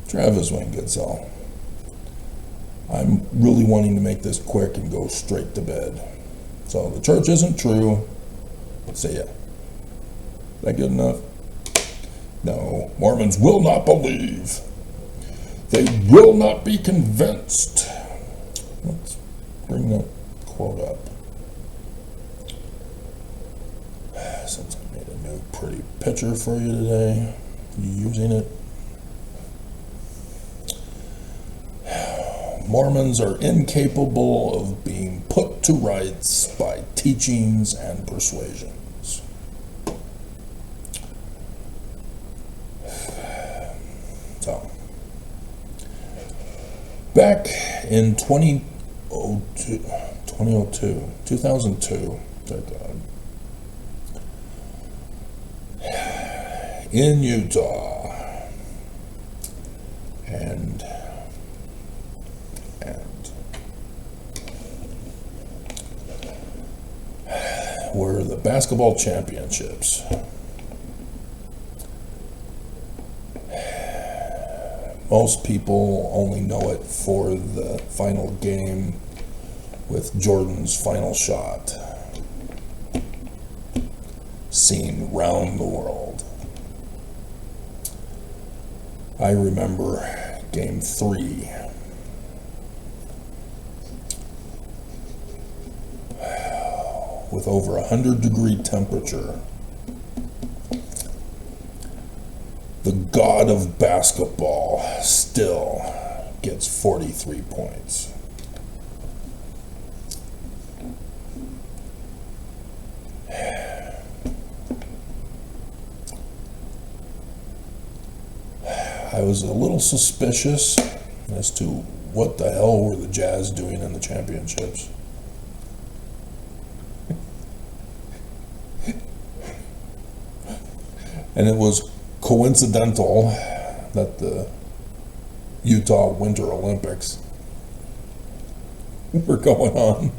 Travis Wayne Goodsell. I'm really wanting to make this quick and go straight to bed. So the church isn't true. See ya. That good enough? No, Mormons will not believe. They will not be convinced. Let's bring that quote up. Since I made a new pretty picture for you today, you using it? Mormons are incapable of being put to rights by teachings and persuasions. So, back in 2002, in Utah, and were the basketball championships. Most people only know it for the final game with Jordan's final shot, seen round the world. I remember Game 3. With over 100-degree temperature, the god of basketball still gets 43 points. I was a little suspicious as to what the hell were the Jazz doing in the championships. And it was coincidental that the Utah Winter Olympics were going on.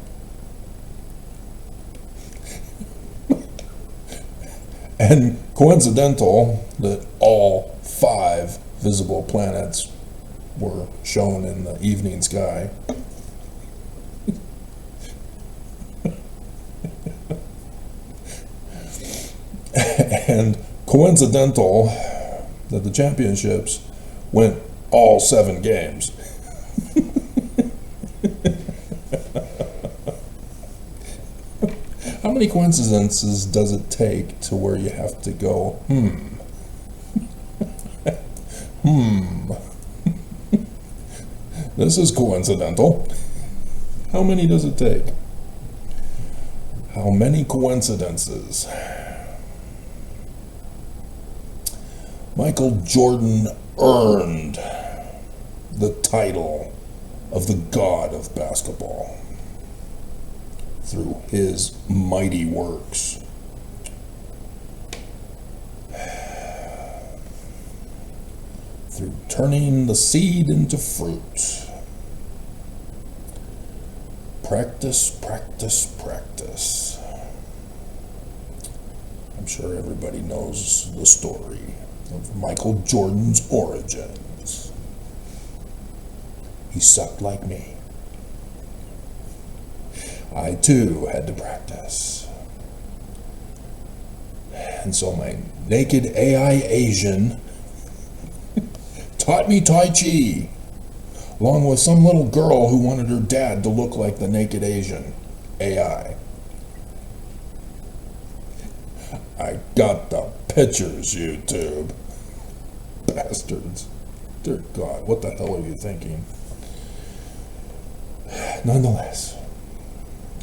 And coincidental that all 5 visible planets were shown in the evening sky. And coincidental that the championships went all 7 games. How many coincidences does it take to where you have to go, this is coincidental. How many does it take? How many coincidences? Michael Jordan earned the title of the god of basketball through his mighty works. Through turning the seed into fruit. Practice, practice, practice. I'm sure everybody knows the story of Michael Jordan's origins. He sucked like me. I too had to practice. And so my naked AI Asian taught me Tai Chi, along with some little girl who wanted her dad to look like the naked Asian AI. I got the pictures, YouTube. Bastards. Dear God, what the hell are you thinking? Nonetheless,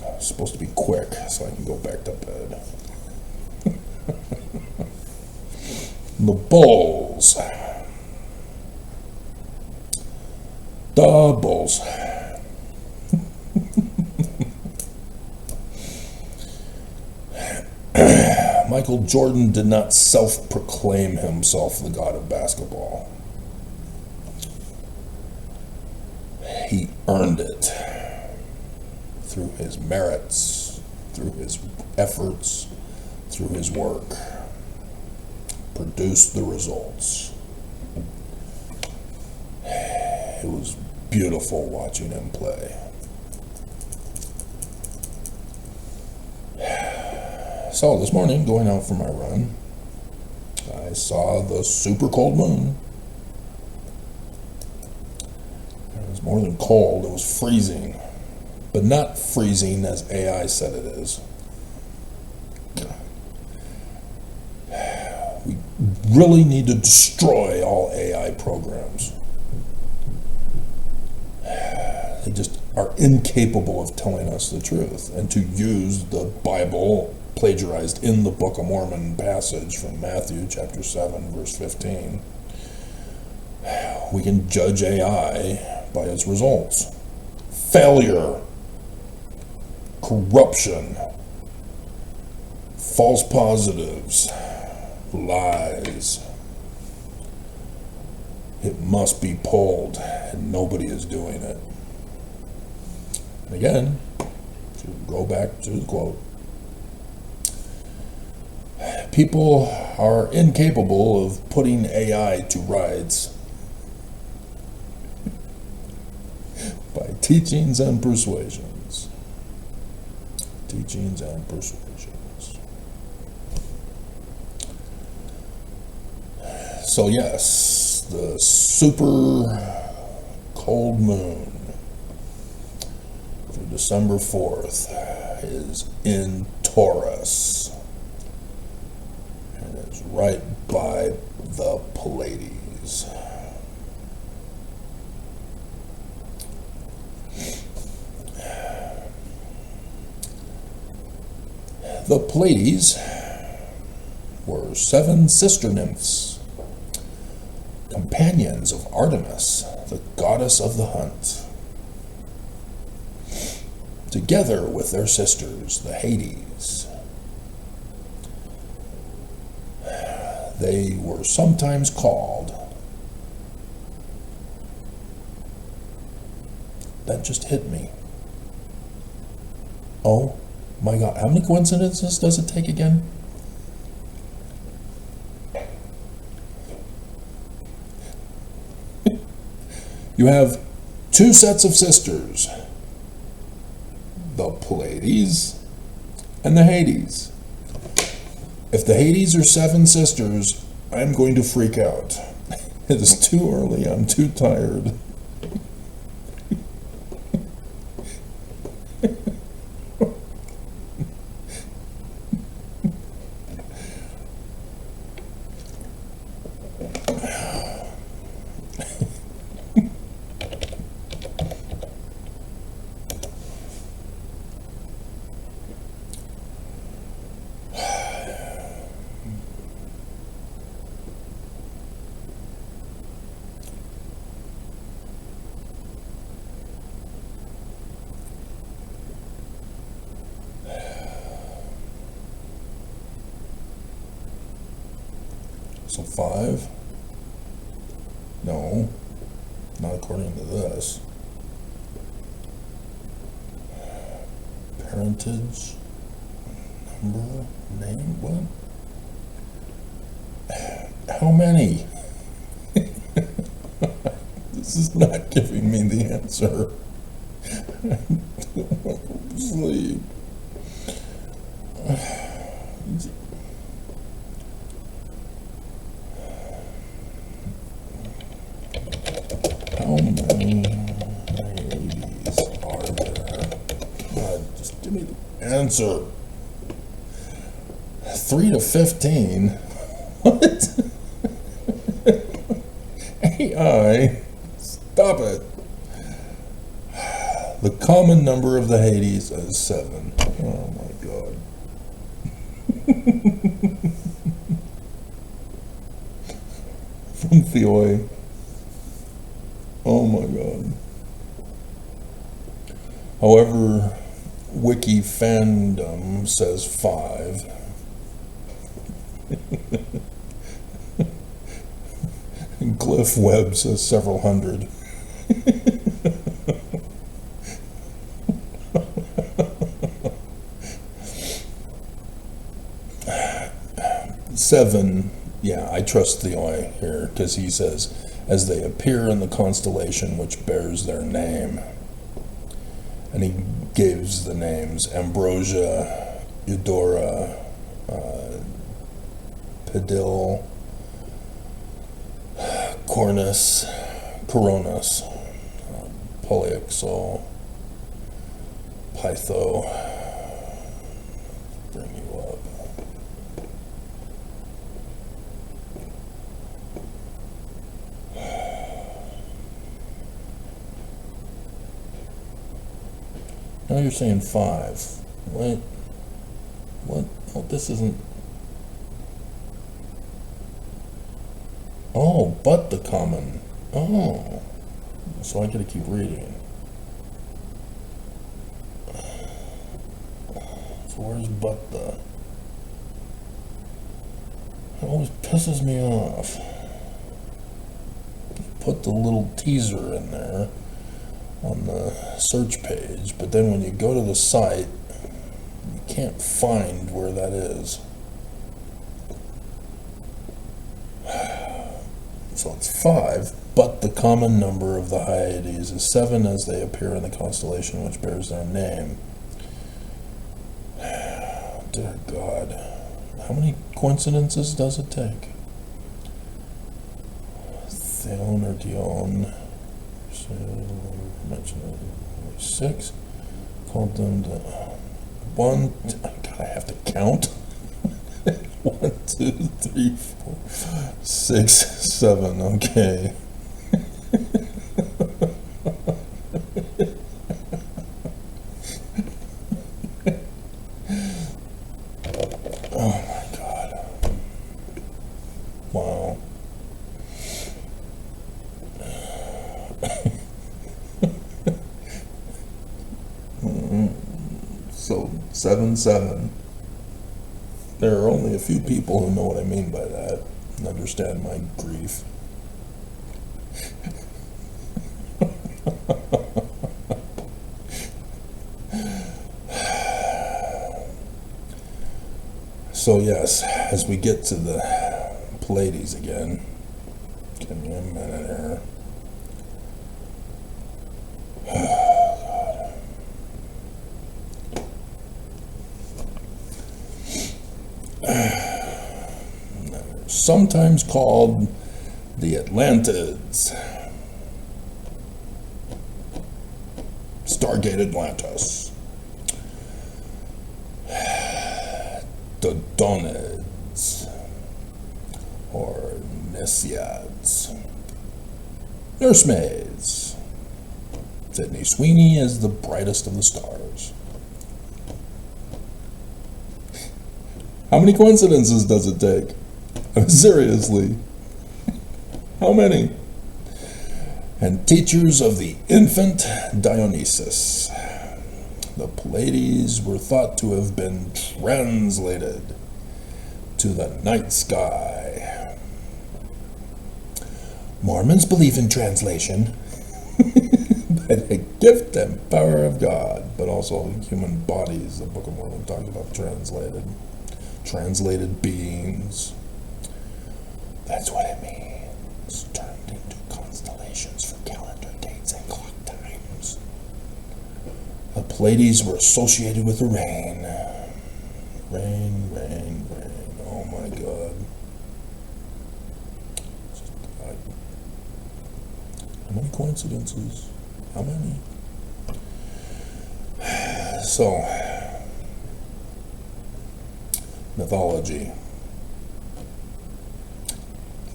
I was supposed to be quick so I can go back to bed. The Bulls. The Bulls. Michael Jordan did not self-proclaim himself the god of basketball. He earned it through his merits, through his efforts, through his work. Produced the results. It was beautiful watching him play. So this morning, going out for my run, I saw the super cold moon. It was more than cold, it was freezing. But not freezing as AI said it is. We really need to destroy all AI programs. They just are incapable of telling us the truth, and to use the Bible plagiarized in the Book of Mormon passage from Matthew chapter 7 verse 15. We can judge AI by its results. Failure, corruption, false positives, lies. It must be pulled, and nobody is doing it. And again, to go back to the quote, people are incapable of putting AI to rights by teachings and persuasions. Teachings and persuasions. So yes, the super cold moon for December 4th is in Taurus. And it's right by the Pleiades. The Pleiades were 7 sister nymphs, companions of Artemis, the goddess of the hunt. Together with their sisters, the Hades. They were sometimes called. That just hit me. Oh my God, how many coincidences does it take again? You have 2 sets of sisters, the Pleiades and the Hades. If the Hades are 7 sisters, I'm going to freak out. It is too early, I'm too tired. So 5? No, not according to this. Parentage, number, name, what? How many? This is not giving me the answer. I don't want to sleep. How many ladies are there? God, just give me the answer. 3 to 15? What? AI? Stop it. The common number of the Hades is 7. Oh my God. From Theoi. Oh my God. However, Wiki Fandom says 5. And Cliff Webb says several hundred. 7, yeah, I trust Theoi here, because he says, as they appear in the constellation which bears their name. And he gives the names Ambrosia, Eudora, Pedil, Cornus, Coronis, Polyxol, Pytho. Bring you up. Now you're saying 5. Wait. What? Oh, this isn't. Oh, but the common. Oh. So I gotta keep reading. So where's but the? It always pisses me off. Put the little teaser in there on the search page, but then when you go to the site, you can't find where that is. So it's 5, but the common number of the Hyades is 7 as they appear in the constellation which bears their name. Dear God, how many coincidences does it take? Theon or Dion, mentioned 6, called them to 1, God, I have to count. 1, 2, 3, 4, 6, 7, okay. Oh my God. Wow. So 7, 7. There are only a few people who know what I mean by that and understand my grief. So yes, as we get to the Pleiades again, give me a minute here. Sometimes called the Atlantids. Stargate Atlantis. The Donids. Or Nesiads. Nursemaids. Sydney Sweeney is the brightest of the stars. How many coincidences does it take? Seriously. How many? And teachers of the infant Dionysus. The Pleiades were thought to have been translated to the night sky. Mormons believe in translation by the gift and power of God, but also human bodies. The Book of Mormon talks about translated beings. That's what it means. Turned into constellations for calendar dates and clock times. The Pleiades were associated with the rain. Rain, rain, rain. Oh my God. How many coincidences? How many? So, mythology,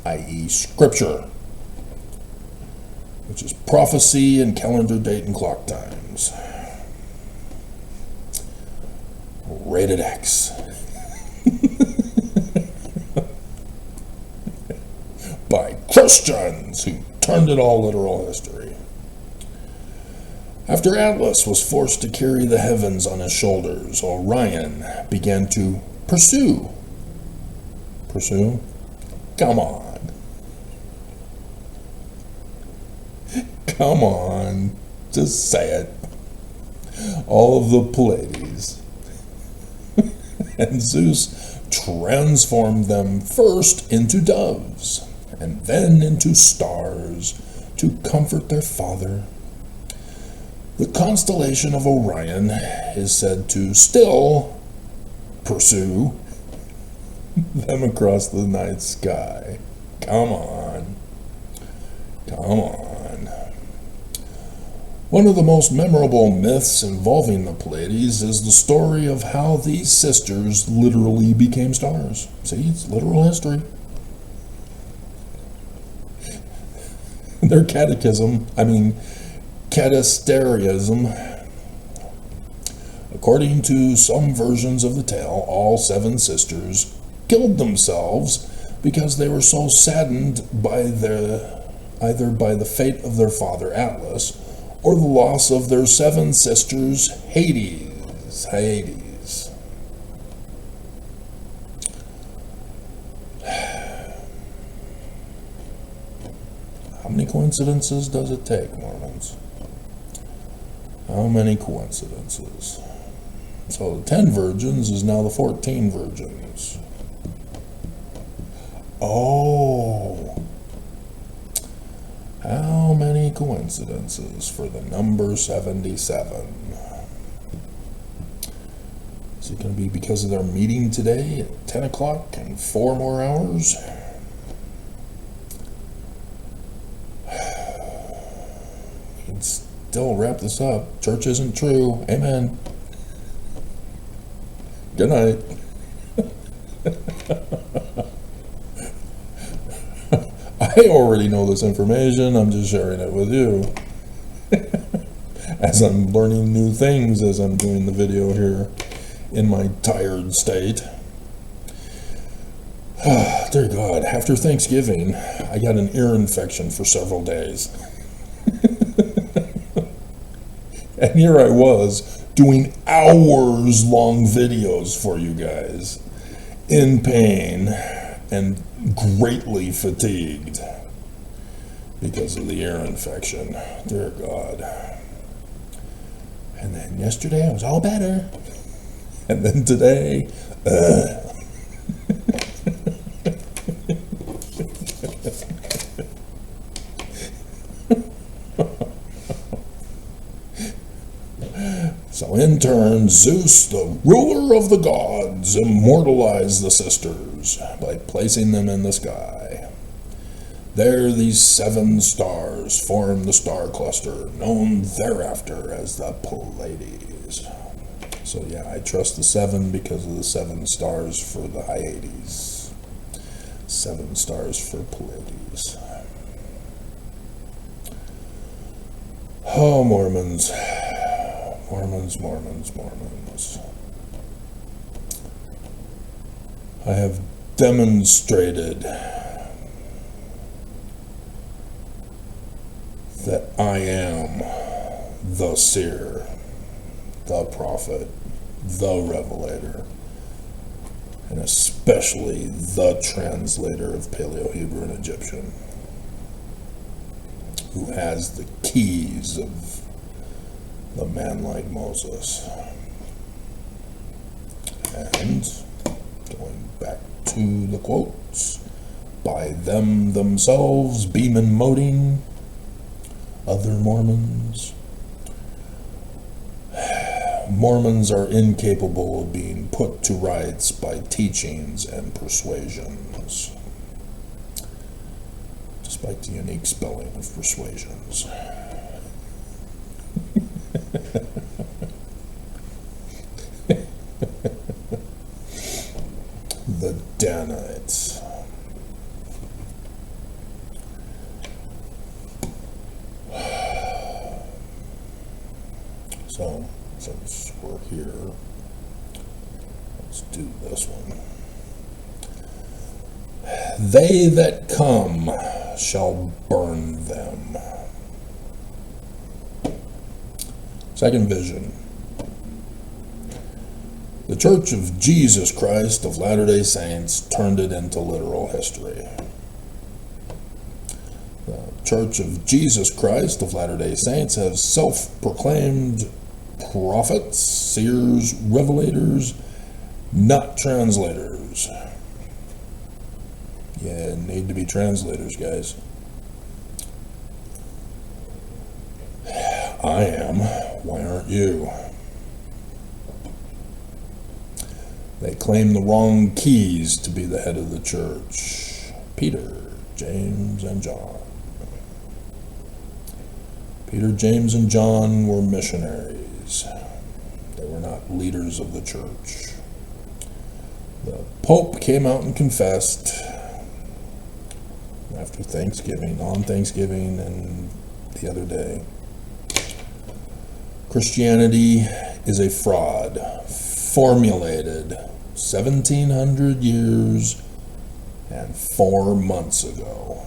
i.e. scripture, which is prophecy and calendar date and clock times. Rated X. By Christians who turned it all literal history. After Atlas was forced to carry the heavens on his shoulders, Orion began to pursue. Pursue? Come on. Come on. Just say it. All of the Pleiades. And Zeus transformed them first into doves, and then into stars to comfort their father. The constellation of Orion is said to still pursue them across the night sky. Come on. Come on. One of the most memorable myths involving the Pleiades is the story of how these sisters literally became stars. See, it's literal history. Their catasterism. According to some versions of the tale, all 7 sisters killed themselves because they were so saddened by either by the fate of their father Atlas or the loss of their 7 sisters Hyades. How many coincidences does it take, Mormons? How many coincidences? So the 10 virgins is now the 14 virgins. Oh. How many coincidences for the number 77? Is it going to be because of their meeting today at 10 o'clock and 4 more hours? We can still wrap this up. Church isn't true. Amen. Good night. I already know this information. I'm just sharing it with you. As I'm learning new things as I'm doing the video here in my tired state. Dear God, after Thanksgiving, I got an ear infection for several days. And here I was doing hours-long videos for you guys, in pain and greatly fatigued because of the ear infection. Dear God. And then yesterday I was all better. And then today, So in turn, Zeus, the ruler of the gods, immortalized the sisters by placing them in the sky. There these 7 stars form the star cluster, known thereafter as the Pleiades. So yeah, I trust the 7 because of the 7 stars for the Hyades. 7 stars for Pleiades. Oh, Mormons. Mormons. I have demonstrated that I am the seer, the prophet, the revelator, and especially the translator of Paleo-Hebrew and Egyptian, who has the keys of the man like Moses. And going back to the quotes, by them themselves beam and moting other Mormons. Mormons are incapable of being put to rights by teachings and persuasions, despite the unique spelling of persuasions. The Danites. So, since we're here, let's do this one. They that come shall burn them. Second vision. The Church of Jesus Christ of Latter-day Saints turned it into literal history. The Church of Jesus Christ of Latter-day Saints has self-proclaimed prophets, seers, revelators, not translators. Yeah, need to be translators, guys. I am. Why aren't you? They claim the wrong keys to be the head of the church. Peter, James, and John. Peter, James, and John were missionaries. They were not leaders of the church. The Pope came out and confessed after Thanksgiving, on Thanksgiving, and the other day. Christianity is a fraud, formulated 1,700 years and 4 months ago,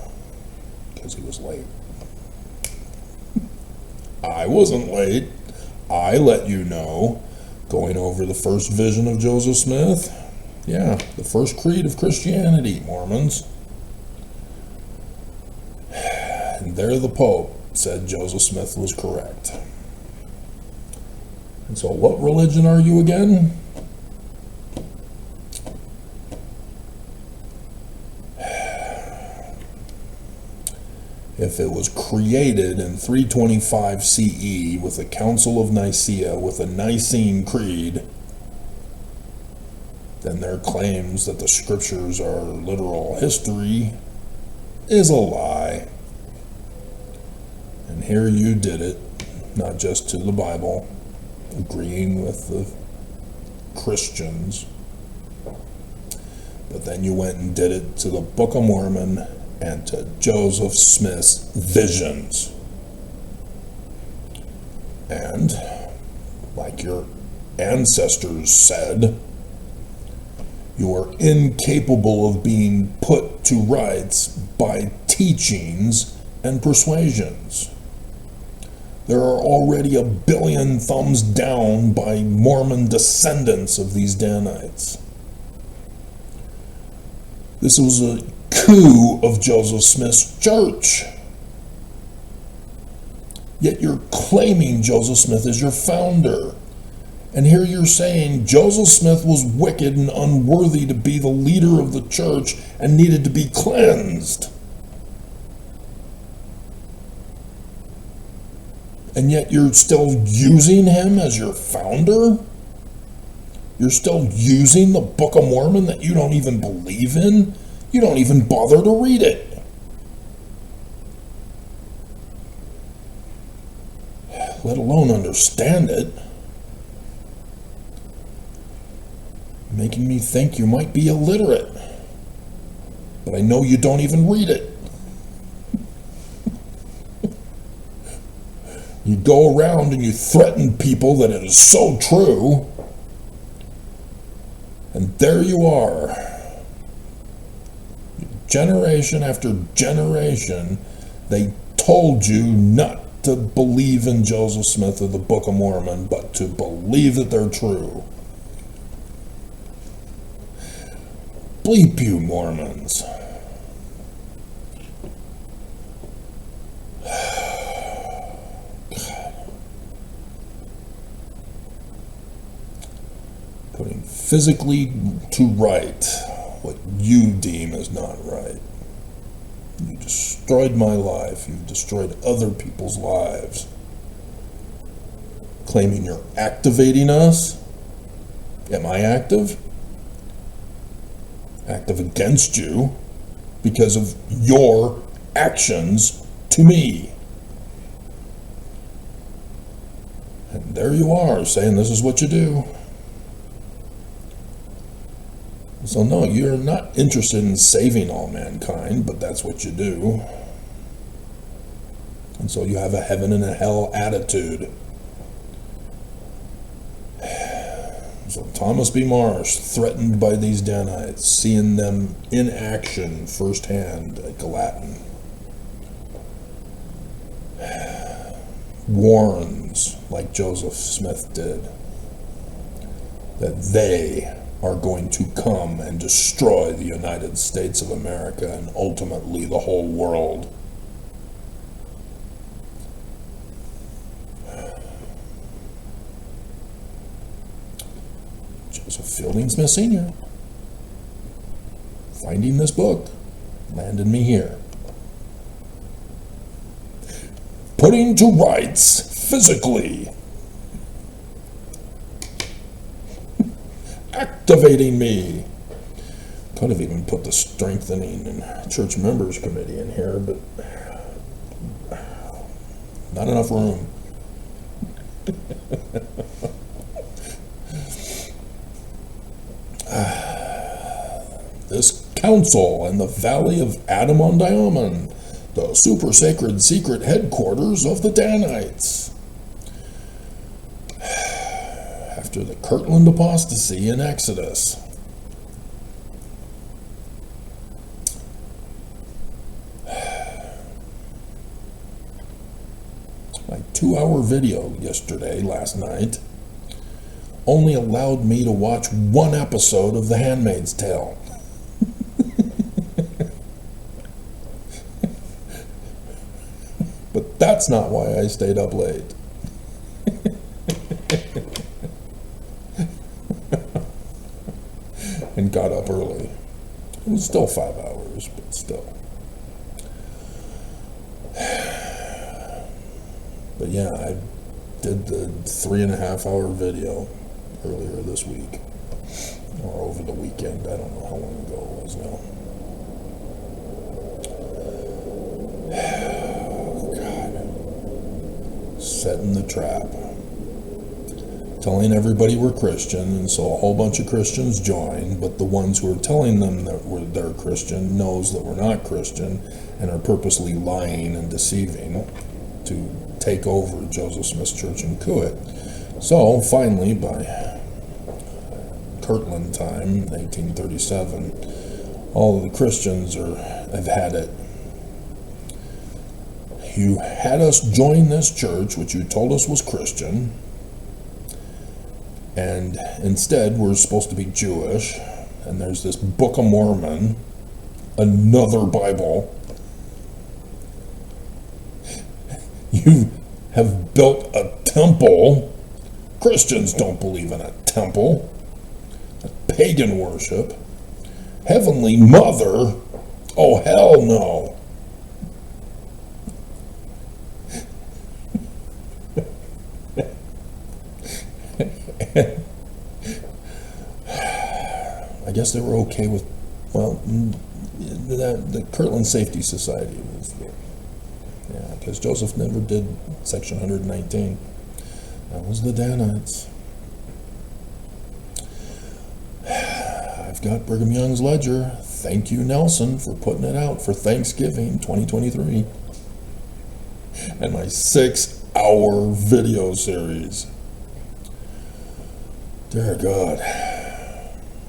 because he was late. I wasn't late. I let you know, going over the first vision of Joseph Smith. Yeah, the first creed of Christianity, Mormons. And there the Pope said Joseph Smith was correct. And so what religion are you again? If it was created in 325 CE with the Council of Nicaea, with a Nicene Creed, then their claims that the scriptures are literal history is a lie. And here you did it, not just to the Bible, agreeing with the Christians, but then you went and did it to the Book of Mormon and to Joseph Smith's visions. And, like your ancestors said, you are incapable of being put to rights by teachings and persuasions. There are already 1 billion thumbs down by Mormon descendants of these Danites. This was a coup of Joseph Smith's church. Yet you're claiming Joseph Smith as your founder. And here you're saying Joseph Smith was wicked and unworthy to be the leader of the church and needed to be cleansed. And yet you're still using him as your founder? You're still using the Book of Mormon that you don't even believe in? You don't even bother to read it. Let alone understand it. Making me think you might be illiterate. But I know you don't even read it. You go around and you threaten people that it is so true. And there you are. Generation after generation, they told you not to believe in Joseph Smith or the Book of Mormon, but to believe that they're true. Bleep you, Mormons. Putting physically to right what you deem as not right. You destroyed my life. You've destroyed other people's lives. Claiming you're activating us? Am I active? Active against you because of your actions to me. And there you are saying this is what you do. So no, you're not interested in saving all mankind, but that's what you do. And so you have a heaven and a hell attitude. So Thomas B. Marsh, threatened by these Danites, seeing them in action firsthand at Gallatin, warns, like Joseph Smith did, that they are going to come and destroy the United States of America and ultimately the whole world. Joseph Fielding Smith Sr. finding this book landed me here. Putting to rights physically. Activating me. Could have even put the strengthening and church members committee in here, but not enough room. This council in the Valley of Adam-on-Diamond, the super sacred secret headquarters of the Danites. After the Kirtland apostasy in Exodus. My 2-hour video last night, only allowed me to watch one episode of The Handmaid's Tale. But that's not why I stayed up late. And got up early. It was still 5 hours, but still. But yeah, I did the 3.5-hour video earlier this week, or over the weekend. I don't know how long ago it was now. Oh, God. Setting the trap. Telling everybody we're Christian, and so a whole bunch of Christians join, but the ones who are telling them that they're Christian knows that we're not Christian and are purposely lying and deceiving to take over Joseph Smith's church and coup it. So finally, by Kirtland time, 1837, all of the Christians have had it. You had us join this church, which you told us was Christian, and instead we're supposed to be Jewish, and there's this Book of Mormon, another Bible. You have built a temple. Christians don't believe in a temple. Pagan worship. Heavenly Mother. Oh, hell no. I guess they were okay with, well, the Kirtland Safety Society was, yeah, because Joseph never did Section 119. That was the Danites. I've got Brigham Young's ledger. Thank you, Nelson, for putting it out for Thanksgiving 2023. And my 6-hour video series. Dear God,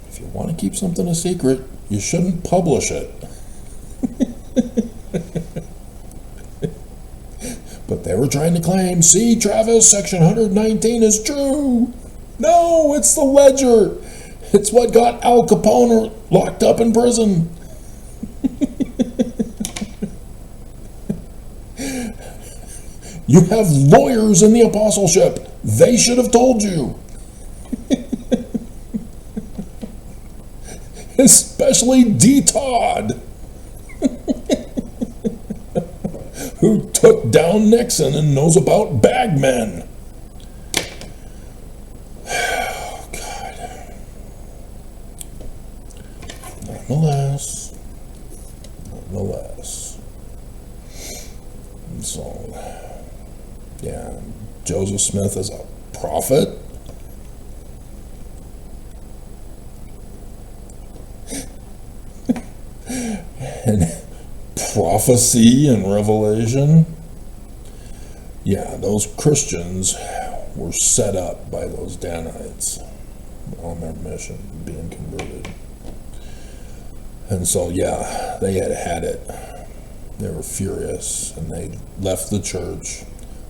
if you want to keep something a secret, you shouldn't publish it. But they were trying to claim, see, Travis, Section 119 is true. No, it's the ledger. It's what got Al Capone locked up in prison. You have lawyers in the apostleship. They should have told you. Especially D. Todd, who took down Nixon and knows about bagmen. Oh, God. Nonetheless. So, yeah, Joseph Smith is a prophet. And prophecy and revelation. Yeah, those Christians were set up by those Danites on their mission, being converted. And so, yeah, they had it. They were furious, and they left the church,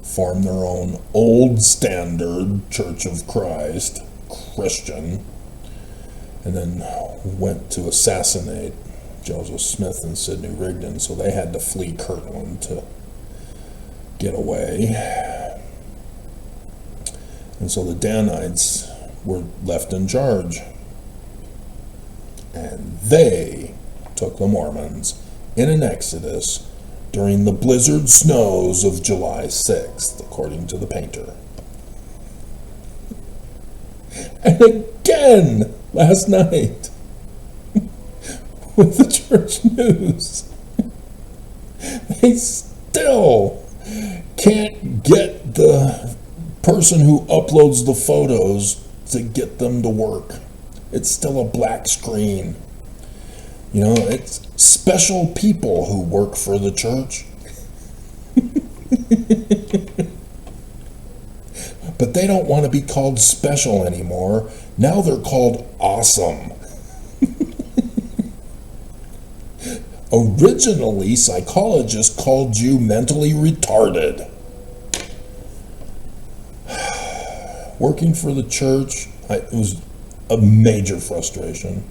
formed their own old standard Church of Christ, Christian, and then went to assassinate Joseph Smith and Sidney Rigdon, so they had to flee Kirtland to get away. And so the Danites were left in charge. And they took the Mormons in an exodus during the blizzard snows of July 6th, according to the painter. And again, last night, with the church news, they still can't get the person who uploads the photos to get them to work. It's still a black screen. You know, it's special people who work for the church. But they don't want to be called special anymore. Now they're called awesome. Originally, psychologists called you mentally retarded. Working for the church, it was a major frustration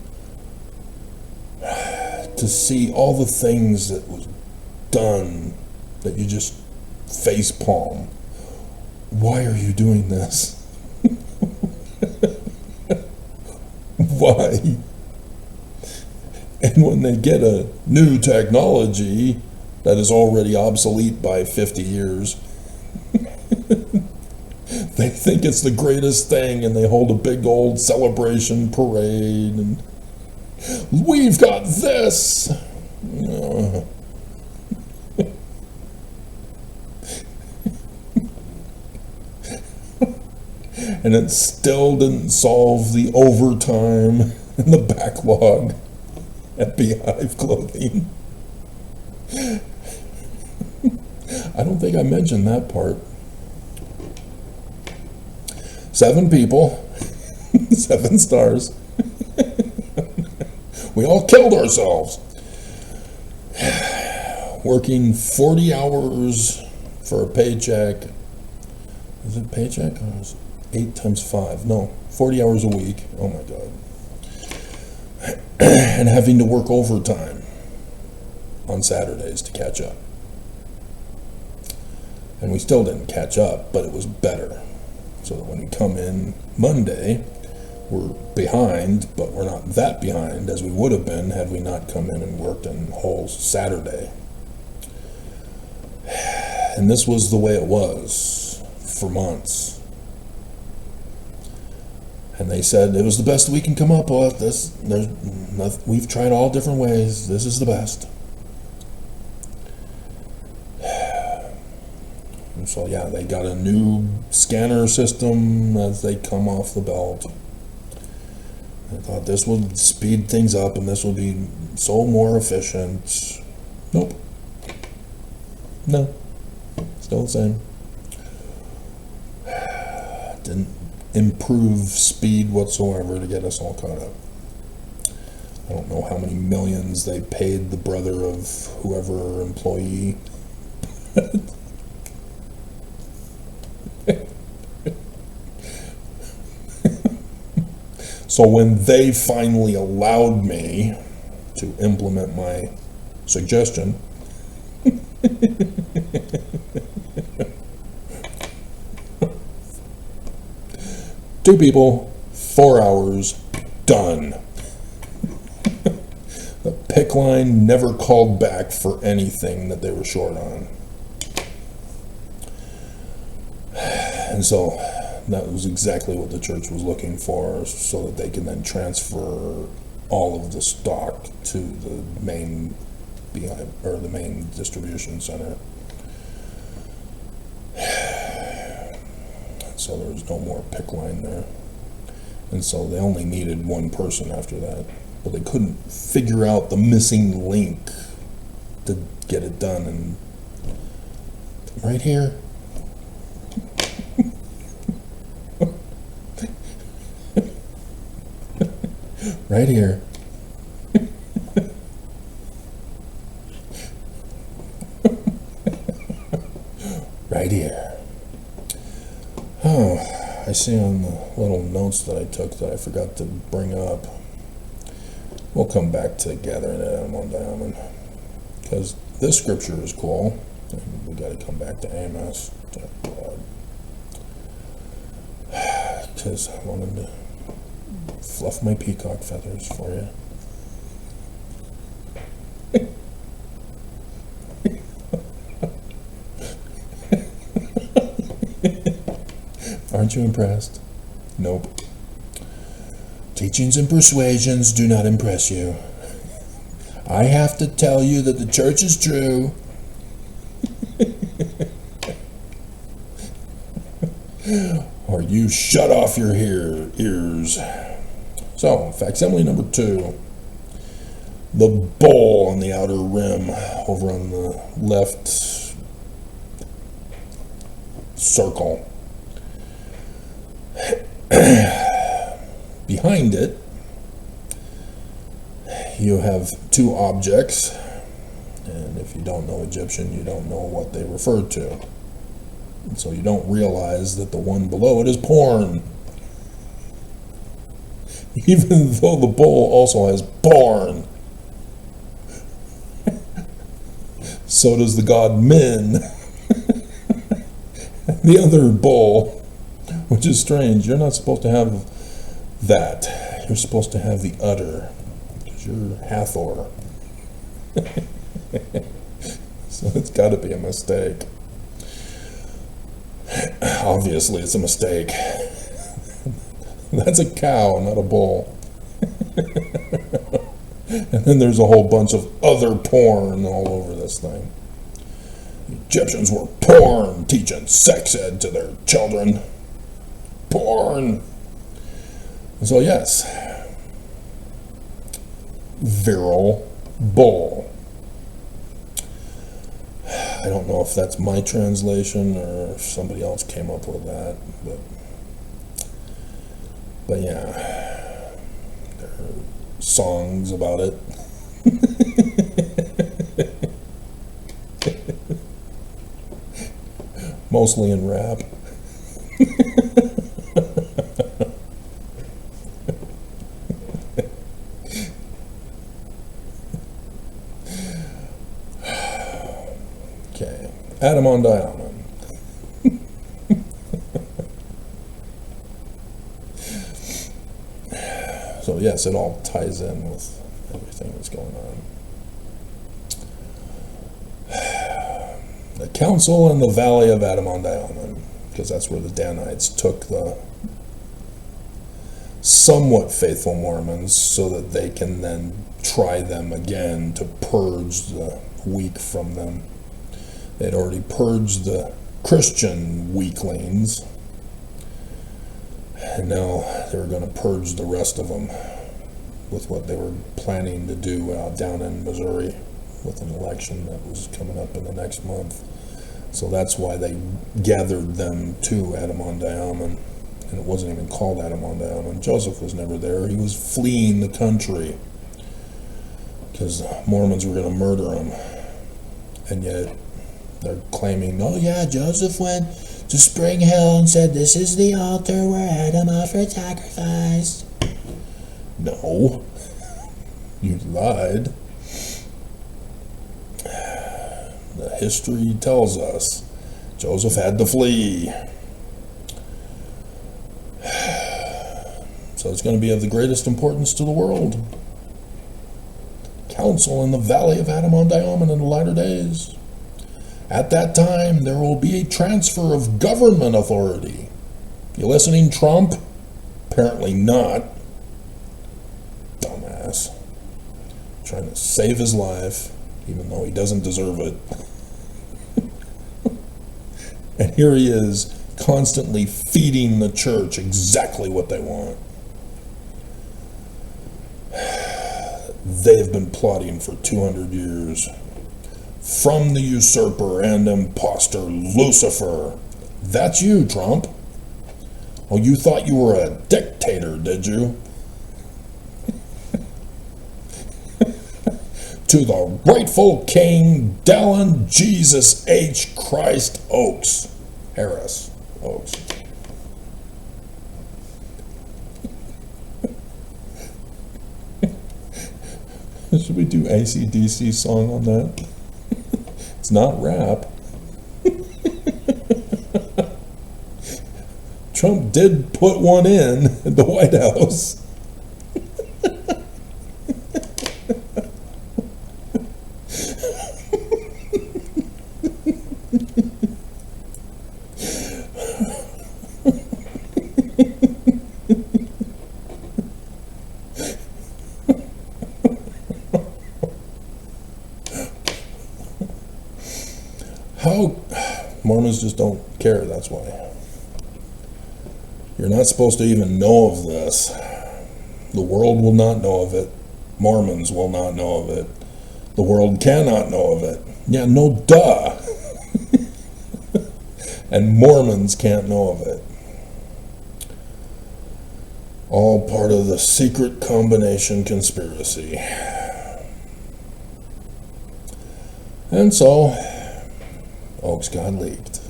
to see all the things that was done that you just face palm. Why are you doing this? Why? And when they get a new technology that is already obsolete by 50 years, they think it's the greatest thing, and they hold a big old celebration parade, and we've got this. And it still didn't solve the overtime and the backlog at Beehive Clothing. I don't think I mentioned that part. 7 people, 7 stars. We all killed ourselves. Working 40 hours for a paycheck. Is it paycheck? Or is it 8 times 5? No, 40 hours a week. Oh my God. And having to work overtime on Saturdays to catch up. And we still didn't catch up, but it was better. So that when we come in Monday, we're behind, but we're not that behind as we would have been had we not come in and worked a whole Saturday. And this was the way it was for months. And they said it was the best we can come up with. We've tried all different ways. This is the best. And so yeah, they got a new scanner system as they come off the belt. I thought this would speed things up and this would be so more efficient. Nope. No. Still the same. Didn't improve speed whatsoever to get us all caught up. I don't know how many millions they paid the brother of whoever employee. So when they finally allowed me to implement my suggestion, 2 people, 4 hours, done. The pick line never called back for anything that they were short on. And so that was exactly what the church was looking for, so that they can then transfer all of the stock to the main Beehive, or the main distribution center. So there was no more pick line there. And so they only needed 1 person after that. But they couldn't figure out the missing link to get it done. And right here. Right here. Right here. Oh, I see on the little notes that I took that I forgot to bring up. We'll come back to gathering it at one diamond, because this scripture is cool. We got to come back to Amos, because I wanted to fluff my peacock feathers for you. Aren't you impressed? Nope. Teachings and persuasions do not impress you. I have to tell you that the church is true. Or you shut off your ears. So, facsimile number 2. The bowl on the outer rim over on the left circle. Behind it, you have 2 objects, and if you don't know Egyptian, you don't know what they refer to. And so you don't realize that the one below it is porn. Even though the bowl also has porn. So does the god Min. The other bowl, which is strange, you're not supposed to have that. You're supposed to have the udder, because you're Hathor. So it's got to be a mistake. Obviously, it's a mistake. That's a cow, not a bull. And then there's a whole bunch of other porn all over this thing. The Egyptians were porn, teaching sex ed to their children. Porn. So yes, virile bull. I don't know if that's my translation or if somebody else came up with that, but yeah, there are songs about it. Mostly in rap. Okay, Adam on Diamond. So yes, it all ties in with everything that's going on. The council in the valley of Adam-on-Diamond, because that's where the Danites took the somewhat faithful Mormons so that they can then try them again to purge the weak from them. They'd already purged the Christian weaklings, and now they were going to purge the rest of them with what they were planning to do down in Missouri with an election that was coming up in the next month. So that's why they gathered them to Adam-on-Diamond, and it wasn't even called Adam-on-Diamond. Joseph was never there. He was fleeing the country because the Mormons were going to murder him, and yet they're claiming, oh yeah, Joseph went to Spring Hill and said, this is the altar where Adam offered sacrifice. No, you lied. The history tells us Joseph had to flee. So it's going to be of the greatest importance to the world. Council in the valley of Adam-on-Diamond in the latter days. At that time, there will be a transfer of government authority. You listening, Trump? Apparently not. Dumbass. Trying to save his life, even though he doesn't deserve it. And here he is, constantly feeding the church exactly what they want. They've been plotting for 200 years. From the usurper and impostor Lucifer. That's you, Trump. Oh, you thought you were a dictator, did you? To the rightful king, Dallin Jesus H. Christ Oaks. Harris Oaks. Should we do AC/DC song on that? It's not rap. Trump did put one in at the White House. Mormons just don't care, that's why. You're not supposed to even know of this. The world will not know of it. Mormons will not know of it. The world cannot know of it. Yeah, no duh. And Mormons can't know of it. All part of the secret combination conspiracy. And so, Oaks got leaked.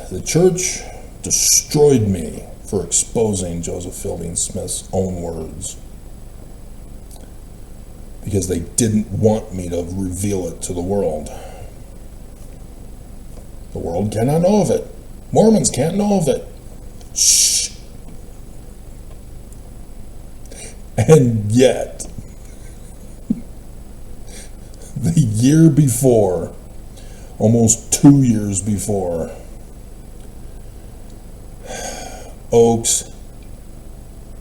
The church destroyed me for exposing Joseph Fielding Smith's own words, because they didn't want me to reveal it to the world. The world cannot know of it. Mormons can't know of it. Shh. And yet, the year before, almost 2 years before, Oaks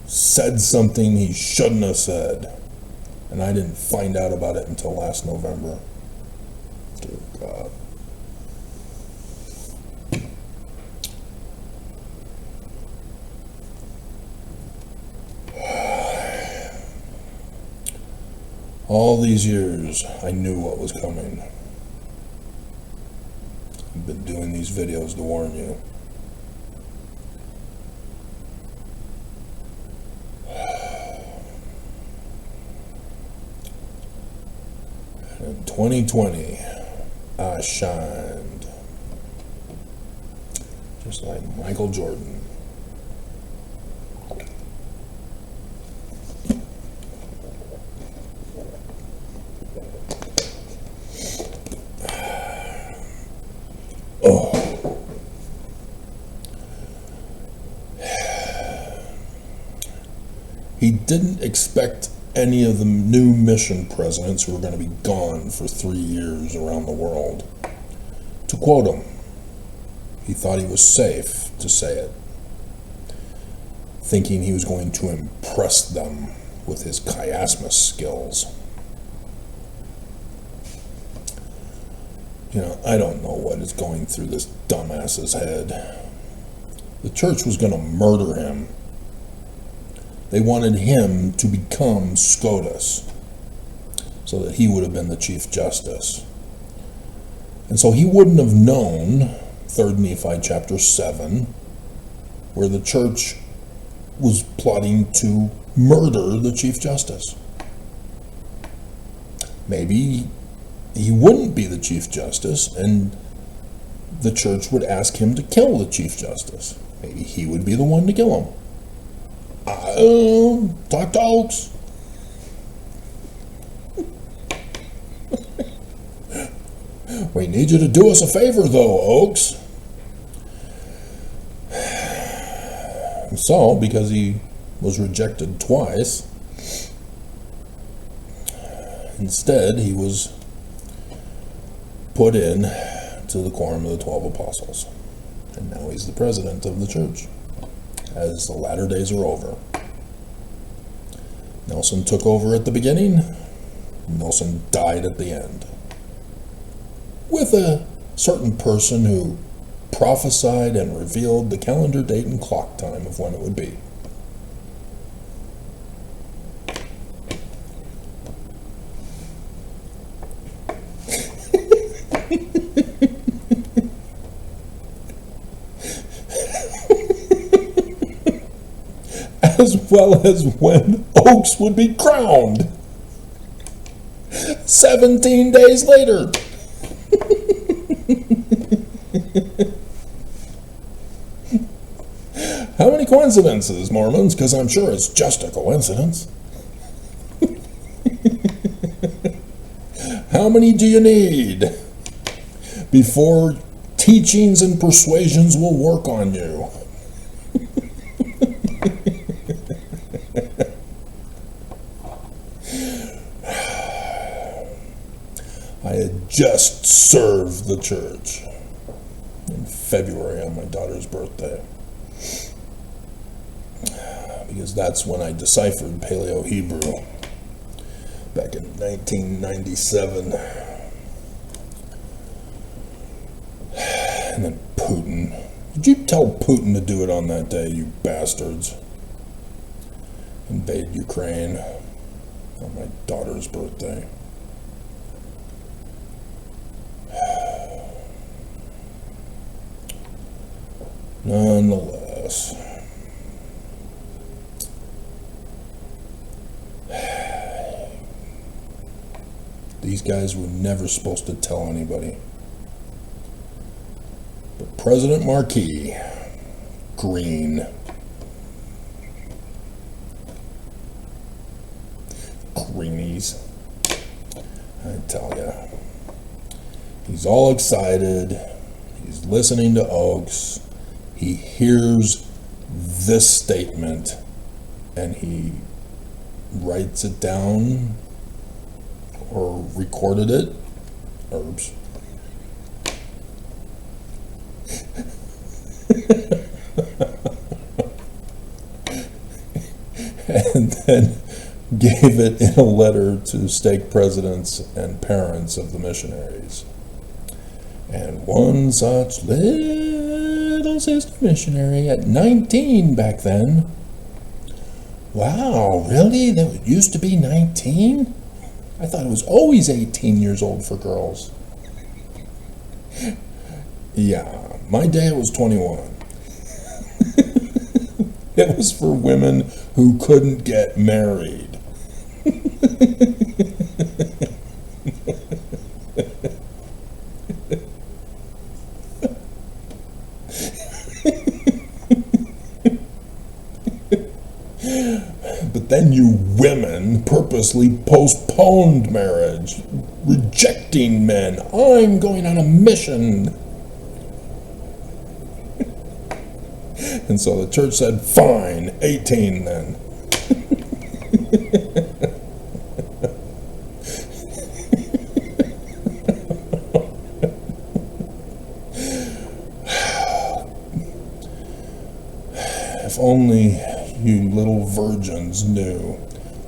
said something he shouldn't have said, and I didn't find out about it until last November. Dear God. All these years, I knew what was coming. I've been doing these videos to warn you. In 2020, I shined. Just like Michael Jordan. He didn't expect any of the new mission presidents who were going to be gone for 3 years around the world to quote him. He thought he was safe to say it, thinking he was going to impress them with his chiasmus skills. You know, I don't know what is going through this dumbass's head. The church was going to murder him. They wanted him to become SCOTUS so that he would have been the Chief Justice. And so he wouldn't have known 3 Nephi chapter 7, where the church was plotting to murder the Chief Justice. Maybe he wouldn't be the Chief Justice and the church would ask him to kill the Chief Justice. Maybe he would be the one to kill him. Talk to Oaks. We need you to do us a favor, though, Oaks. So, because he was rejected twice, instead he was put in to the quorum of the 12 apostles. And now he's the president of the church, as the latter days are over. Nelson took over at the beginning. Nelson died at the end. With a certain person who prophesied and revealed the calendar date and clock time of when it would be. As well as when Oaks would be crowned 17 days later. How many coincidences, Mormons? Because I'm sure it's just a coincidence. How many do you need before teachings and persuasions will work on you? I had just served the church in February on my daughter's birthday, because that's when I deciphered Paleo-Hebrew back in 1997. And then Putin. Did you tell Putin to do it on that day, you bastards? Invade Ukraine on my daughter's birthday. Nonetheless, these guys were never supposed to tell anybody. But President Marquis, green. Greenies. I tell ya. He's all excited. He's listening to Oaks. He hears this statement and he writes it down or recorded it. Herbs. And then gave it in a letter to stake presidents and parents of the missionaries. And one such little sister missionary at 19 back then. Wow, really? That used to be 19? I thought it was always 18 years old for girls. Yeah, my day it was 21. It was for women who couldn't get married. But then you women purposely postponed marriage, rejecting men. I'm going on a mission. And so the church said, fine, 18 then. If only you little virgins knew,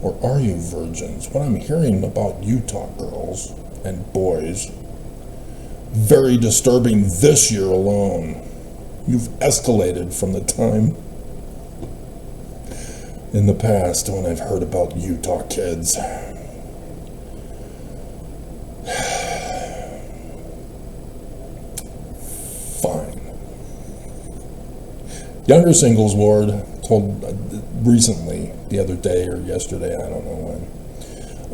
or are you virgins, what I'm hearing about Utah girls and boys, very disturbing this year alone. You've escalated from the time in the past when I've heard about Utah kids. Fine. Younger Singles Ward told recently, the other day or yesterday, I don't know when,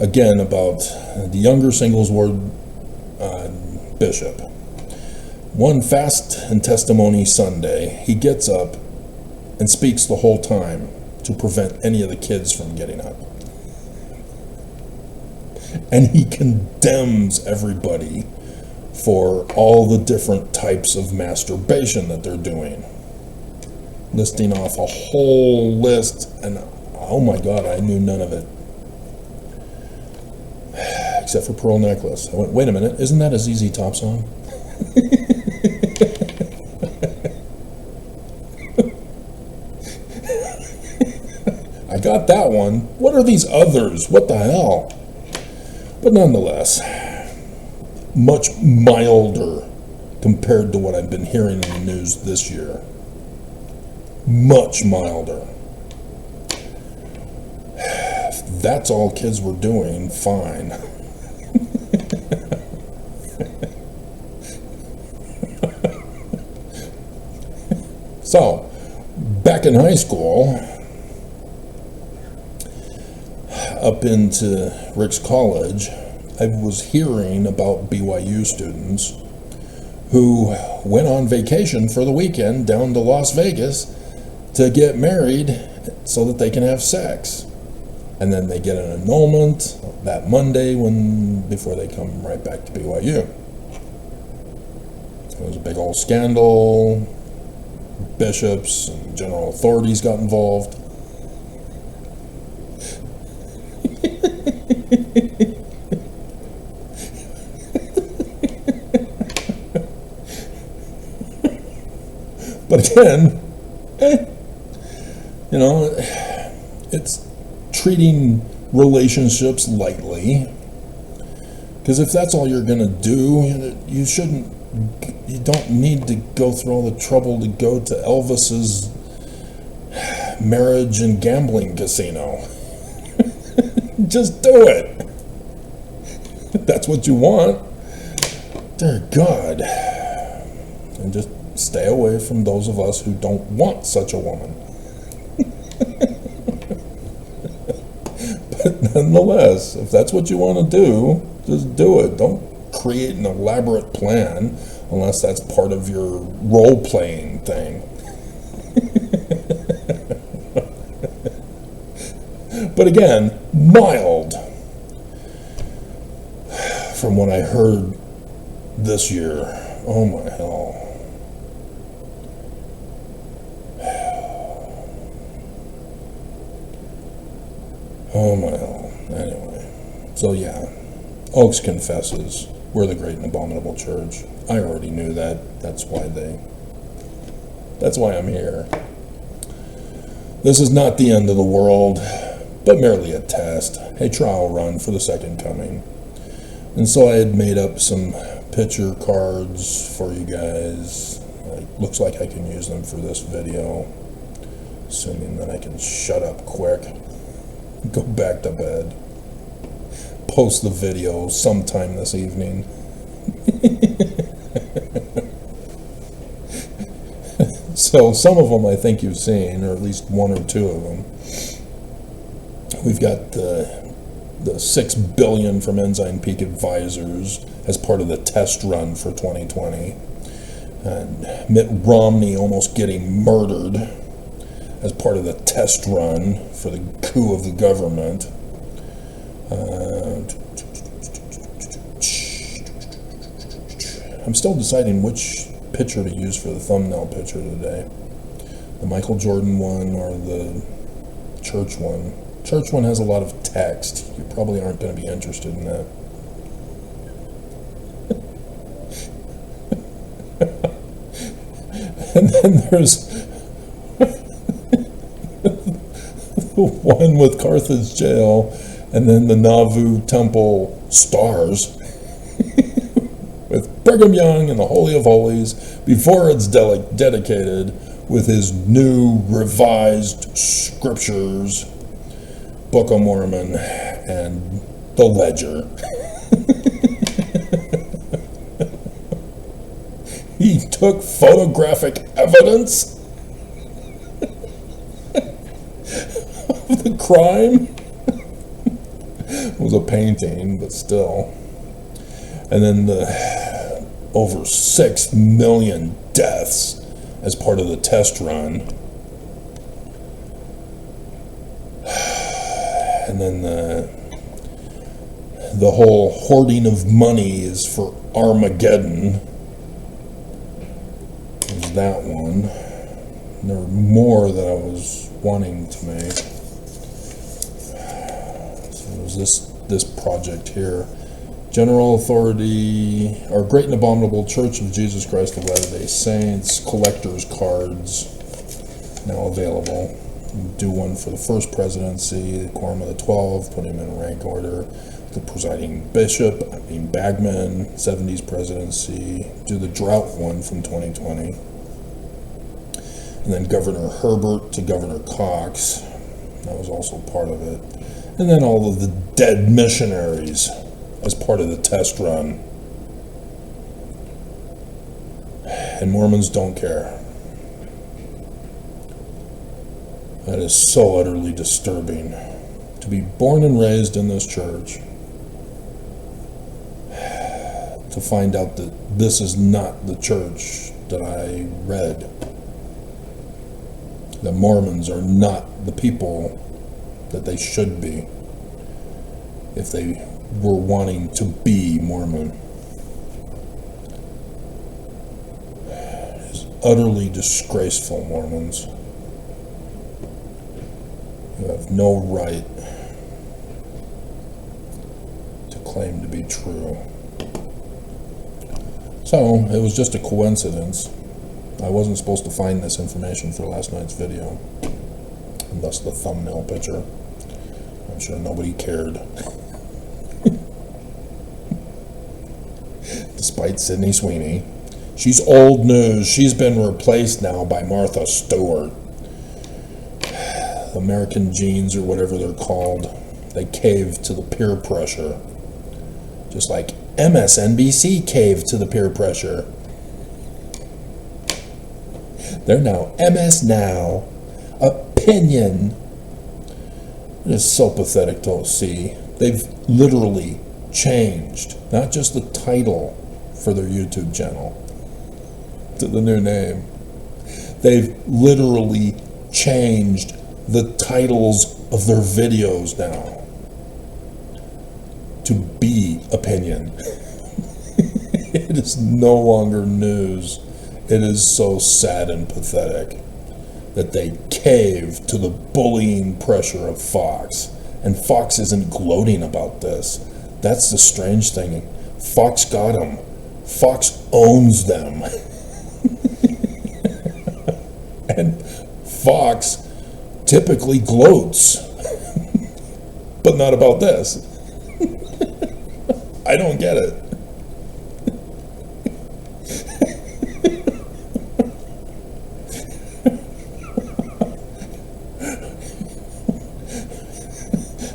again about the Younger Singles Ward bishop. One fast and testimony Sunday, he gets up and speaks the whole time to prevent any of the kids from getting up. And he condemns everybody for all the different types of masturbation that they're doing. Listing off a whole list, and oh my God, I knew none of it. Except for Pearl Necklace. I went, wait a minute, isn't that a ZZ Top song? I got that one. What are these others? What the hell? But nonetheless, much milder compared to what I've been hearing in the news this year. Much milder. If that's all kids were doing, fine. So, back in high school, up into Rick's College, I was hearing about BYU students who went on vacation for the weekend down to Las Vegas to get married so that they can have sex. And then they get an annulment that Monday before they come right back to BYU. It was a big old scandal. Bishops and general authorities got involved. But again, it's treating relationships lightly. Because if that's all you're going to do, you shouldn't You don't need to go through all the trouble to go to Elvis's marriage and gambling casino. Just do it. If that's what you want. Dear God. And just stay away from those of us who don't want such a woman. But nonetheless, if that's what you want to do, just do it. Don't create an elaborate plan unless that's part of your role-playing thing. But again, mild from what I heard this year. Oh my hell. Oh my hell. Anyway. So yeah. Oaks confesses we're the great and abominable church. I already knew that. That's why I'm here. This is not the end of the world, but merely a test, a trial run for the second coming. And so I had made up some picture cards for you guys. Looks like I can use them for this video, assuming that I can shut up quick, go back to bed, post the video sometime this evening. So some of them I think you've seen, or at least one or two of them. We've got the $6 billion from Ensign Peak Advisors as part of the test run for 2020, and Mitt Romney almost getting murdered as part of the test run for the coup of the government. I'm still deciding which picture to use for the thumbnail picture today. The Michael Jordan one or the church one. Church one has a lot of text. You probably aren't going to be interested in that. And then there's the one with Carthage Jail, and then the Nauvoo Temple stars with Brigham Young and the Holy of Holies before it's dedicated with his new revised scriptures, Book of Mormon, and the Ledger. He took photographic evidence of the crime. It was a painting, but still. And then the over 6 million deaths as part of the test run. And then the whole hoarding of money is for Armageddon. There's that one. And there were more that I was wanting to make. So there's this project here. General Authority, or Great and Abominable Church of Jesus Christ of Latter-day Saints, collector's cards, now available. Do one for the first presidency, the Quorum of the 12, put him in rank order. The presiding bishop, Bagman, 70s presidency. Do the drought one from 2020. And then Governor Herbert to Governor Cox. That was also part of it. And then all of the dead missionaries as part of the test run. And Mormons don't care. That is so utterly disturbing. To be born and raised in this church, to find out that this is not the church that I read. The Mormons are not the people that they should be if they were wanting to be Mormon. It is utterly disgraceful, Mormons. You have no right to claim to be true. So, it was just a coincidence. I wasn't supposed to find this information for last night's video. And thus the thumbnail picture. I'm sure nobody cared. Despite Sydney Sweeney. She's old news. She's been replaced now by Martha Stewart. American Genes, or whatever they're called. They caved to the peer pressure. Just like MSNBC caved to the peer pressure. They're now MS Now. Opinion. It is so pathetic to see. They've literally changed, not just the title for their YouTube channel to the new name. They've literally changed the titles of their videos now to be opinion. It is no longer news. It is so sad and pathetic that they cave to the bullying pressure of Fox. And Fox isn't gloating about this. That's the strange thing. Fox got them. Fox owns them. And Fox typically gloats, but not about this. I don't get it.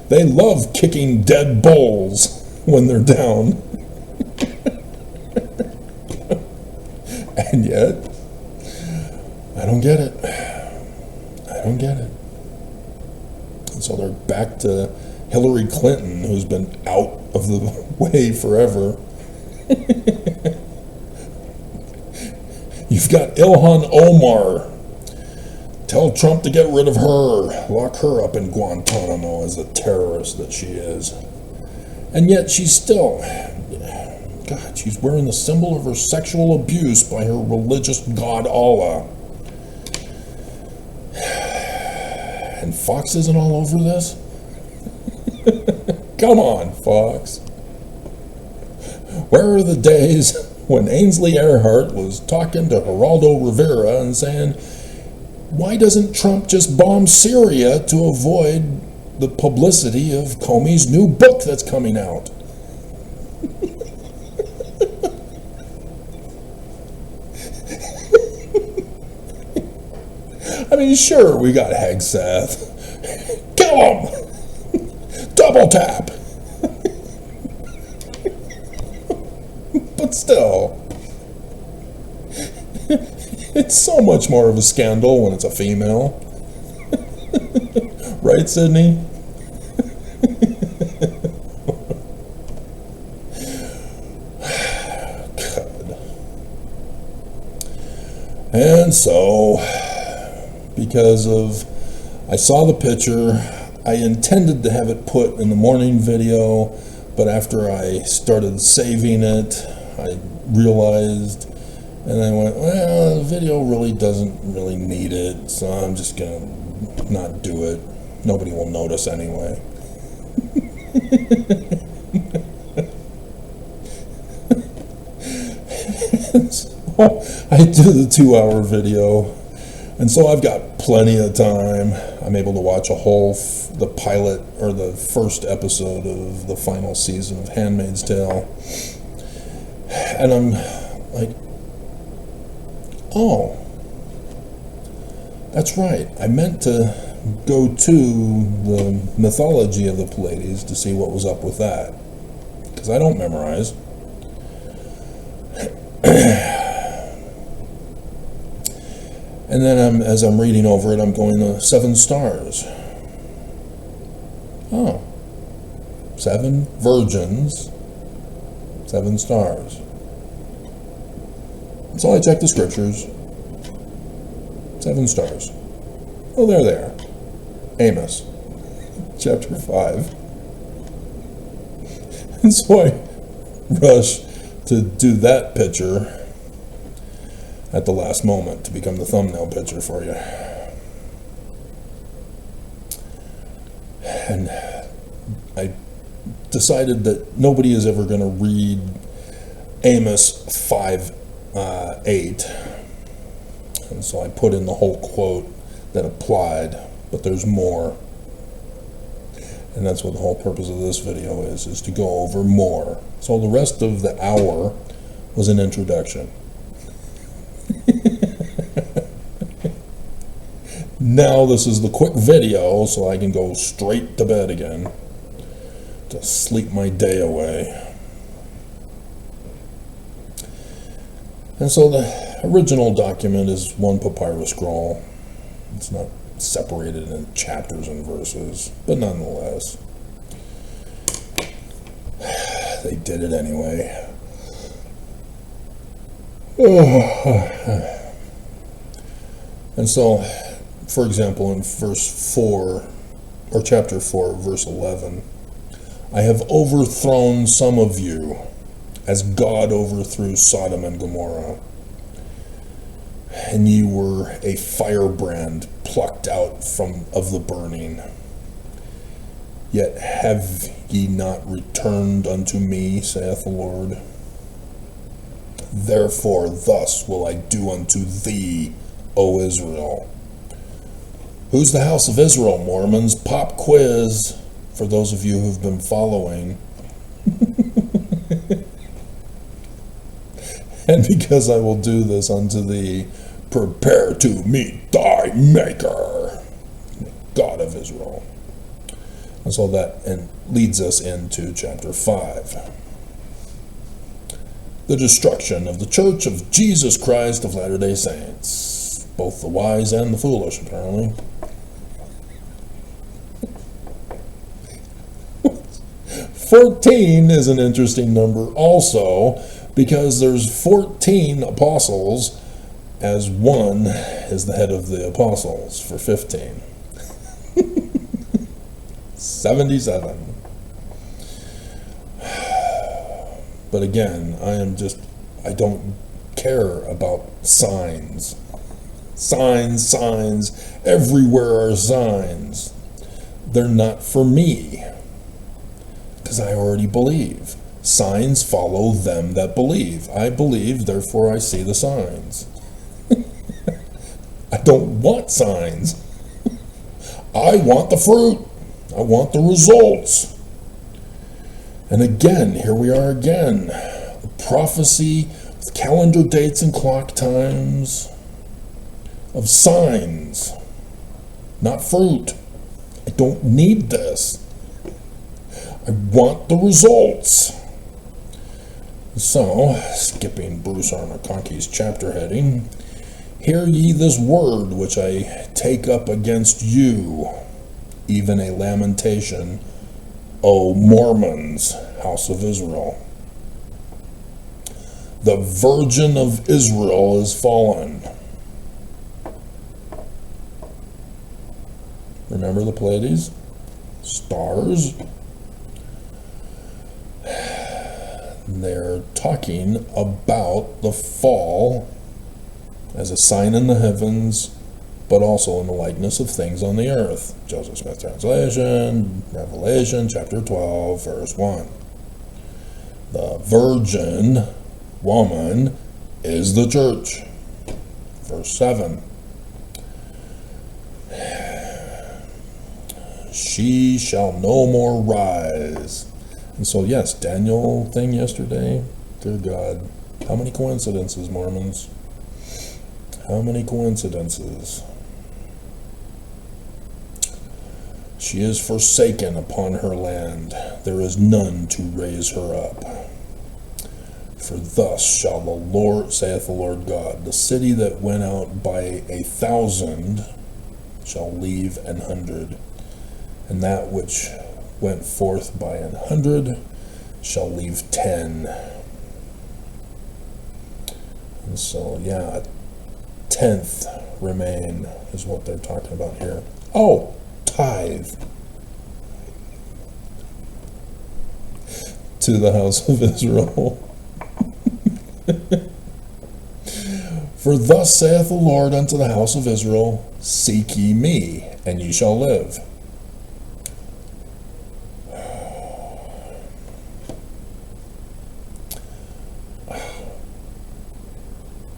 They love kicking dead bulls when they're down. And yet, I don't get it. I don't get it. And so they're back to Hillary Clinton, who's been out of the way forever. You've got Ilhan Omar. Tell Trump to get rid of her. Lock her up in Guantanamo as the terrorist that she is. And yet she's still... God, she's wearing the symbol of her sexual abuse by her religious god Allah. And Fox isn't all over this? Come on, Fox. Where are the days when Ainsley Earhart was talking to Geraldo Rivera and saying, why doesn't Trump just bomb Syria to avoid the publicity of Comey's new book that's coming out? I mean, sure, we got Hegseth. Kill him! Double tap! But still, it's so much more of a scandal when it's a female. Right, Sydney? God. And so, because of, I saw the picture, I intended to have it put in the morning video, but after I started saving it, I realized, and I went, well, the video really doesn't really need it, so I'm just gonna not do it. Nobody will notice anyway. So I do the 2-hour video, and so I've got plenty of time. I'm able to watch a whole, the pilot, or the first episode of the final season of Handmaid's Tale. And I'm like, oh, that's right. I meant to go to the mythology of the Pleiades to see what was up with that, because I don't memorize. And then as I'm reading over it, I'm going to 7 stars. Oh, 7 virgins, 7 stars. So I checked the scriptures. 7 stars. Oh, they're there. Amos, chapter 5. And so I rush to do that picture at the last moment to become the thumbnail picture for you. And I decided that nobody is ever going to read Amos 5:8, and so I put in the whole quote that applied, but there's more. And that's what the whole purpose of this video is to go over more. So the rest of the hour was an introduction. Now this is the quick video so I can go straight to bed again to sleep my day away. And so the original document is one papyrus scroll. It's not separated in chapters and verses, but nonetheless, they did it anyway. And so, for example, in verse 4, or chapter 4, verse 11, I have overthrown some of you as God overthrew Sodom and Gomorrah, and ye were a firebrand plucked out of the burning. Yet have ye not returned unto me, saith the Lord. Therefore thus will I do unto thee, O Israel. Who's the house of Israel, Mormons? Pop quiz for those of you who've been following. And because I will do this unto thee, prepare to meet thy Maker, God of Israel. And so that leads us into chapter 5. The destruction of the Church of Jesus Christ of Latter-day Saints. Both the wise and the foolish, apparently. 14 is an interesting number also, because there's 14 apostles, as one is the head of the apostles for 15. 77. But again, I don't care about signs. Signs, everywhere are signs. They're not for me, because I already believe. Signs follow them that believe. I believe, therefore I see the signs. I don't want signs. I want the fruit. I want the results. And again, here we are again. The prophecy with calendar dates and clock times of signs, not fruit. I don't need this. I want the results. So, skipping Bruce R. McConkey's chapter heading, hear ye this word which I take up against you, even a lamentation, O Mormons, house of Israel. The Virgin of Israel is fallen. Remember the Pleiades? Stars. They're talking about the fall as a sign in the heavens, but also in the likeness of things on the earth. Joseph Smith translation, Revelation chapter 12, verse 1. The virgin woman is the church. Verse 7. She shall no more rise. And so, yes, Daniel thing yesterday, dear God, how many coincidences, Mormons? How many coincidences? She is forsaken upon her land. There is none to raise her up. For thus shall the Lord, saith the Lord God, the city that went out by 1,000 shall leave 100, and that which went forth by 100 shall leave 10. And so, yeah, 10th remain is what they're talking about here. Oh, tithe to the house of Israel. For thus saith the Lord unto the house of Israel, seek ye me, and ye shall live.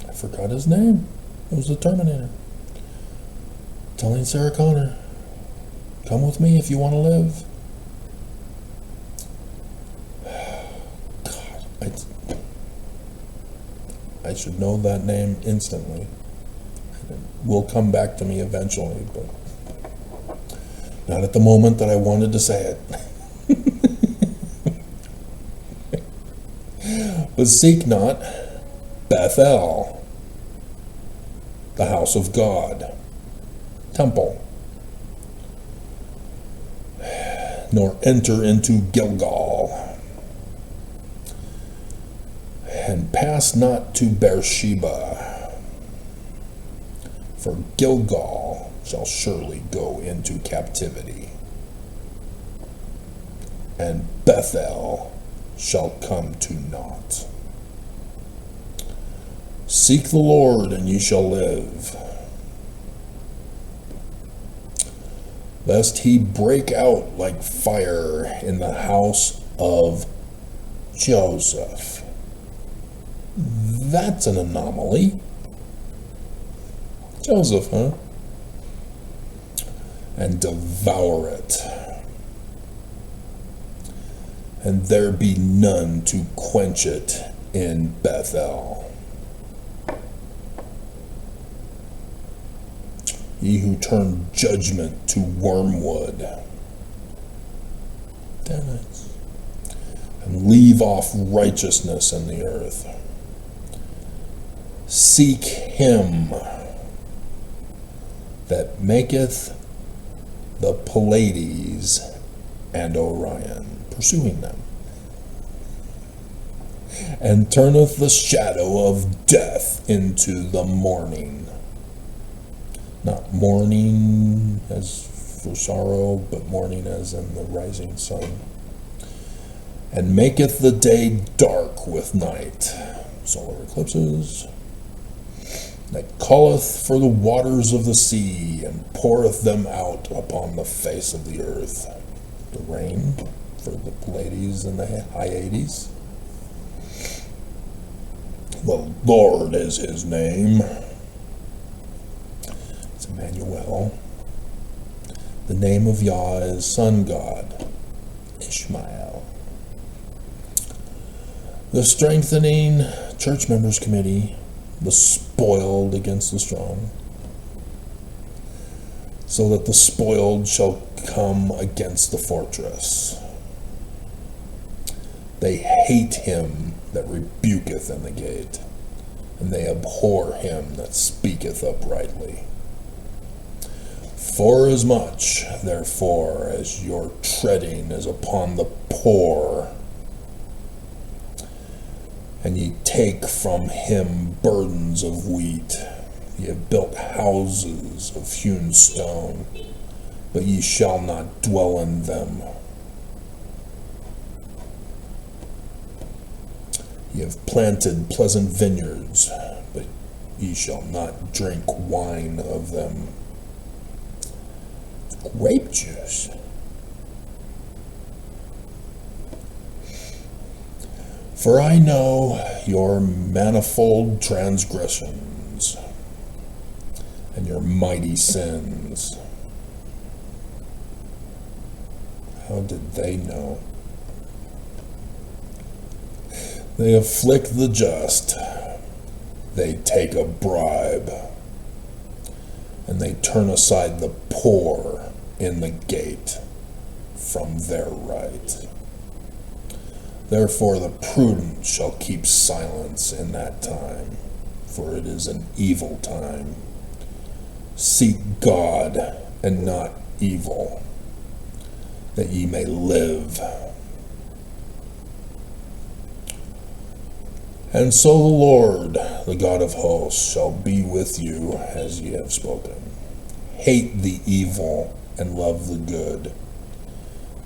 I forgot his name. It was the Terminator. Telling Sarah Connor, come with me if you want to live. God, I should know that name instantly. I didn't. will come back to me eventually, but not at the moment that I wanted to say it. But seek not Bethel, the house of God, temple, nor enter into Gilgal, and pass not to Beersheba, for Gilgal shall surely go into captivity, and Bethel shall come to naught. Seek the Lord, and ye shall live, lest he break out like fire in the house of Joseph. That's an anomaly. Joseph, huh? And devour it, and there be none to quench it in Bethel. Ye who turn judgment to wormwood, damn it, and leave off righteousness in the earth. Seek him that maketh the Pleiades and Orion, pursuing them, and turneth the shadow of death into the morning. Not mourning as for sorrow, but mourning as in the rising sun. And maketh the day dark with night, solar eclipses, that calleth for the waters of the sea, and poureth them out upon the face of the earth. The rain for the Pleiades and the Hyades. The Lord is his name. It's Emmanuel. The name of Yah is Sun God, Ishmael. The strengthening church members committee, the spoiled against the strong, so that the spoiled shall come against the fortress. They hate him that rebuketh in the gate, and they abhor him that speaketh uprightly. Forasmuch, therefore, as your treading is upon the poor, and ye take from him burdens of wheat, ye have built houses of hewn stone, but ye shall not dwell in them. Ye have planted pleasant vineyards, but ye shall not drink wine of them. Grape juice. For I know your manifold transgressions and your mighty sins. How did they know? They afflict the just, they take a bribe, and they turn aside the poor in the gate from their right. Therefore the prudent shall keep silence in that time, for it is an evil time. Seek God and not evil, that ye may live. And so the Lord, the God of hosts, shall be with you as ye have spoken. Hate the evil and love the good,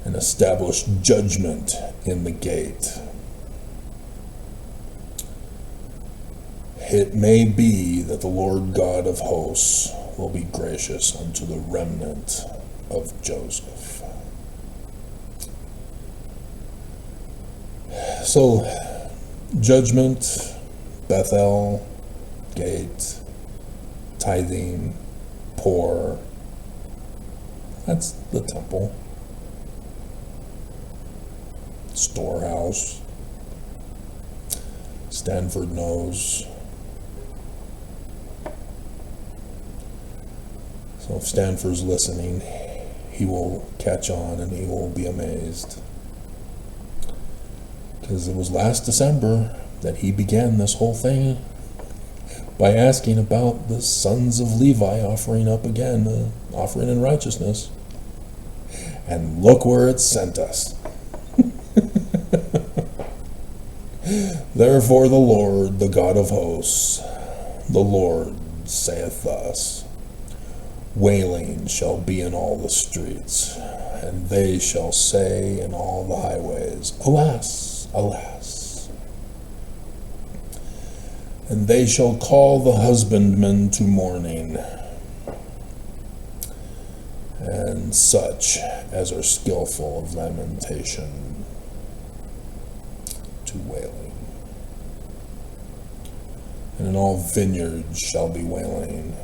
and establish judgment in the gate. It may be that the Lord God of hosts will be gracious unto the remnant of Joseph. So, judgment, Bethel, gate, tithing, poor, that's the temple. Storehouse. Stanford knows. So if Stanford's listening, he will catch on and he will be amazed. Because it was last December that he began this whole thing by asking about the sons of Levi offering up again, offering in righteousness. And look where it sent us. Therefore the Lord, the God of hosts, the Lord saith thus, wailing shall be in all the streets, and they shall say in all the highways, Alas, alas. And they shall call the husbandmen to mourning, and such as are skillful of lamentation to wailing. And in all vineyards shall be wailing,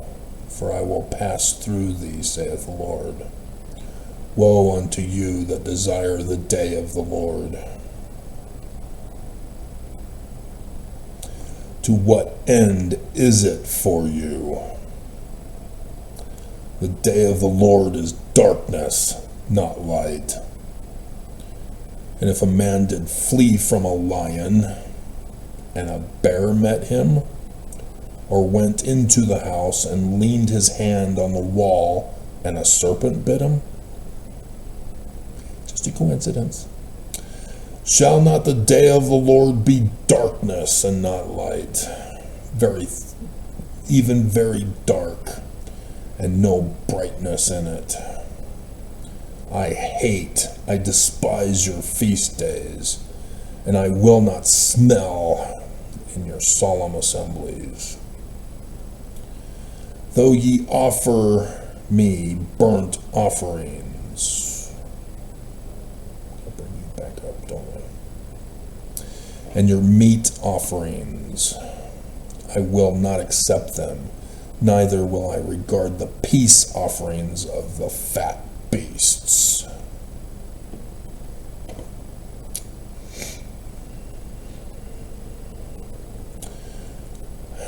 for I will pass through thee, saith the Lord. Woe unto you that desire the day of the Lord. To what end is it for you? The day of the Lord is darkness, not light. And if a man did flee from a lion, and a bear met him, or went into the house and leaned his hand on the wall, and a serpent bit him? Just a coincidence. Shall not the day of the Lord be darkness and not light? Even very dark, and no brightness in it. I despise your feast days, and I will not smell in your solemn assemblies. Though ye offer me burnt offerings, I'll bring you back up, don't I? And your meat offerings, I will not accept them, neither will I regard the peace offerings of the fat beasts.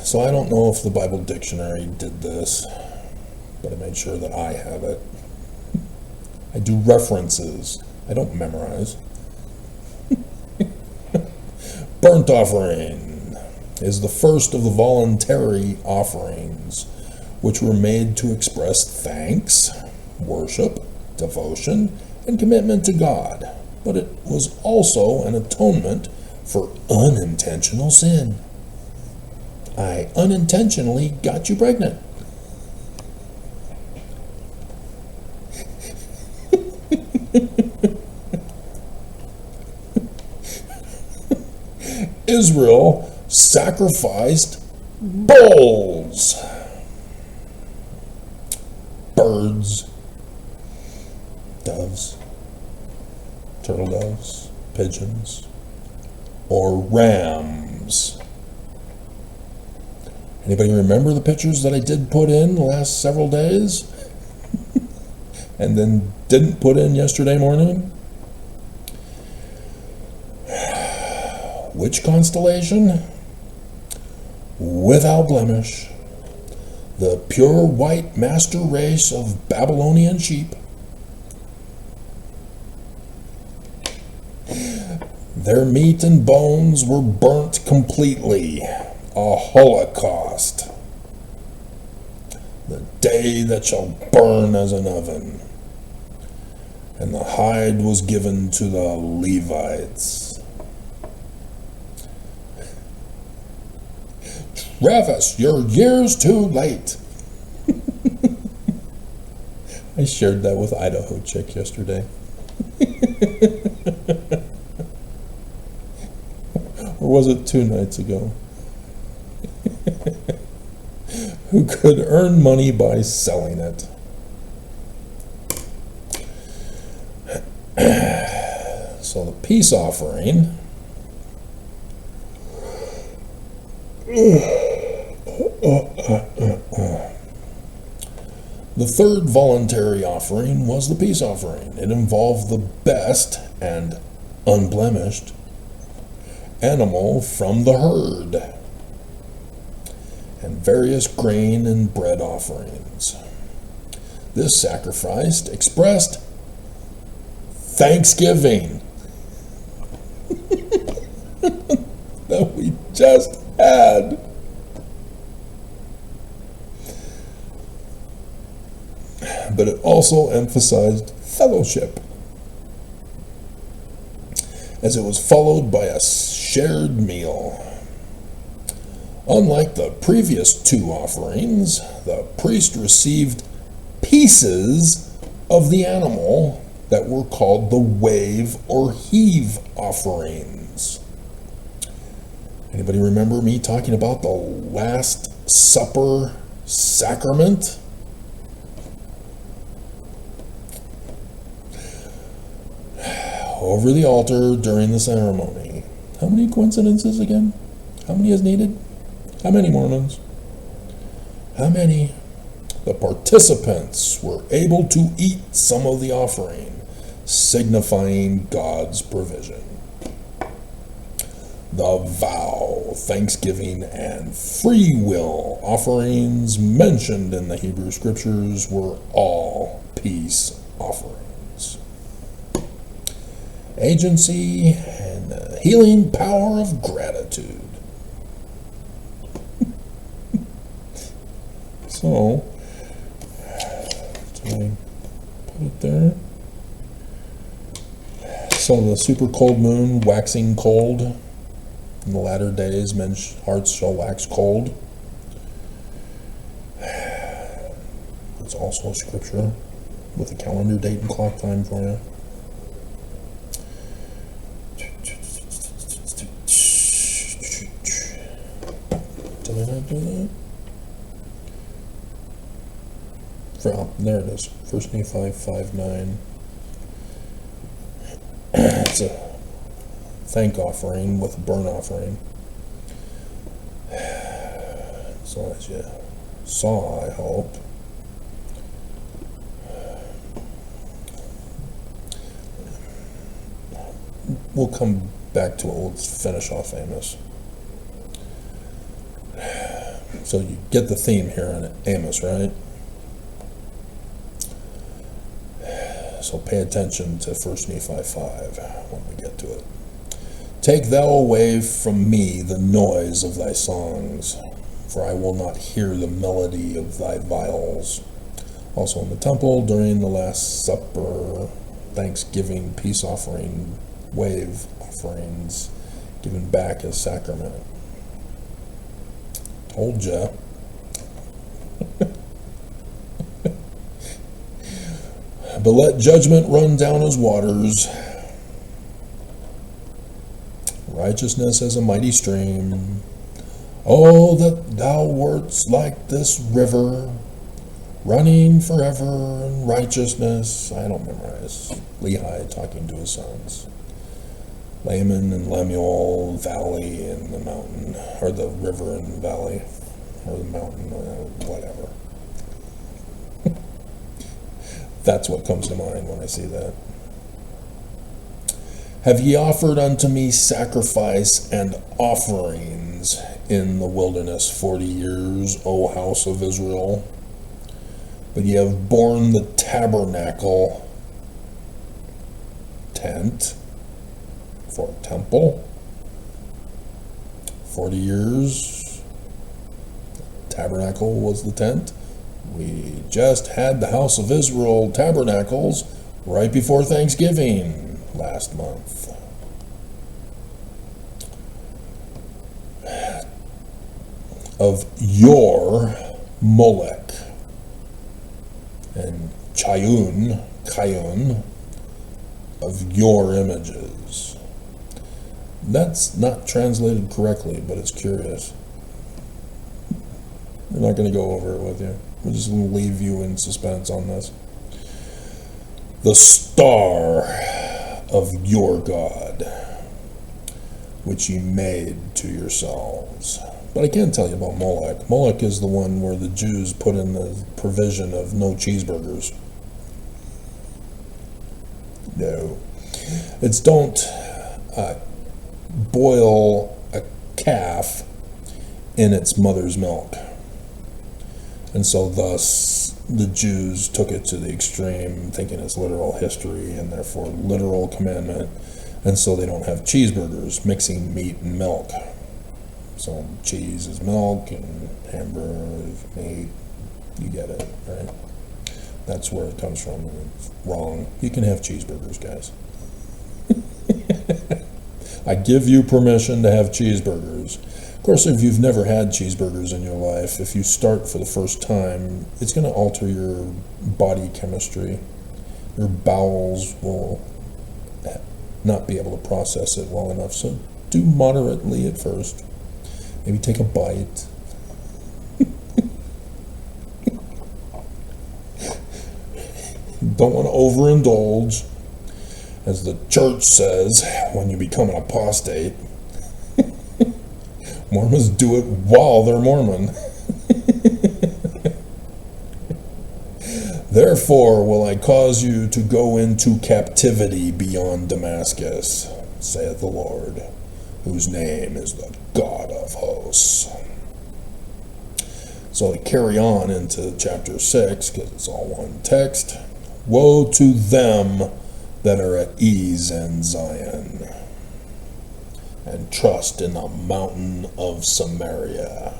So I don't know if the Bible dictionary did this, but I made sure that I have it. I do references. I don't memorize. Burnt offering is the first of the voluntary offerings, which were made to express thanks, worship, devotion, and commitment to God. But it was also an atonement for unintentional sin. I unintentionally got you pregnant. Israel sacrificed bulls, birds, doves, turtle doves, pigeons, or rams. Anybody remember the pictures that I did put in the last several days? And then didn't put in yesterday morning? Which constellation? Without blemish, the pure white master race of Babylonian sheep. Their meat and bones were burnt completely, a holocaust, the day that shall burn as an oven. And the hide was given to the Levites. Travis, your year's too late. I shared that with Idaho Chick yesterday. Or was it 2 nights ago? Who could earn money by selling it. So the peace offering the third voluntary offering was the peace offering. It involved the best and unblemished animal from the herd and various grain and bread offerings. This sacrifice expressed thanksgiving that we just had. But it also emphasized fellowship, as it was followed by a shared meal. Unlike the previous two offerings, the priest received pieces of the animal that were called the wave or heave offerings. Anybody remember me talking about the Last Supper sacrament? Over the altar during the ceremony. How many coincidences again? How many is needed? How many, Mormons? How many? The participants were able to eat some of the offering, signifying God's provision. The vow, thanksgiving, and free will offerings mentioned in the Hebrew Scriptures were all peace offerings. Agency and the healing power of gratitude. So, did I put it there? So the super cold moon waxing cold. In the latter days, men's hearts shall wax cold. It's also a scripture with a calendar date and clock time for you. Did I not do that? There it is. 1 Nephi 5:9. It's a thank offering with a burnt offering. So as you saw, I hope, we'll come back to it. Let's finish off Amos. So you get the theme here on Amos, right? So pay attention to 1 Nephi 5 when we get to it. Take thou away from me the noise of thy songs, for I will not hear the melody of thy viols. Also in the temple during the Last Supper, thanksgiving, peace offering, wave offerings given back as sacrament. Told ya. But let judgment run down as waters, righteousness as a mighty stream. Oh, that thou wert like this river, running forever in righteousness. I don't memorize. Lehi talking to his sons. Laman and Lemuel, valley and the mountain, or the river and the valley, or the mountain, whatever. That's what comes to mind when I see that. Have ye offered unto me sacrifice and offerings in the wilderness 40 years, O house of Israel? But ye have borne the tabernacle, tent, for a temple. 40 years, tabernacle was the tent. We just had the house of Israel tabernacles right before Thanksgiving last month. Of your Molech and Chayun, of your images. That's not translated correctly, but it's curious. We're not going to go over it with you. We're just going to leave you in suspense on this. The star of your God, which ye made to yourselves. But I can't tell you about Molech. Molech is the one where the Jews put in the provision of no cheeseburgers. No. It's don't boil a calf in its mother's milk. And so thus the Jews took it to the extreme, thinking it's literal history and therefore literal commandment. And so they don't have cheeseburgers, mixing meat and milk. So cheese is milk and hamburger is meat. You get it, right? That's where it comes from. And it's wrong. You can have cheeseburgers, guys. I give you permission to have cheeseburgers. Of course, if you've never had cheeseburgers in your life, if you start for the first time, it's going to alter your body chemistry. Your bowels will not be able to process it well enough. So do moderately at first. Maybe take a bite. Don't want to overindulge. As the church says, when you become an apostate. Mormons do it while they're Mormon. Therefore will I cause you to go into captivity beyond Damascus, saith the Lord, whose name is the God of hosts. So to carry on into chapter 6, because it's all one text. Woe to them that are at ease in Zion, and trust in the mountain of Samaria.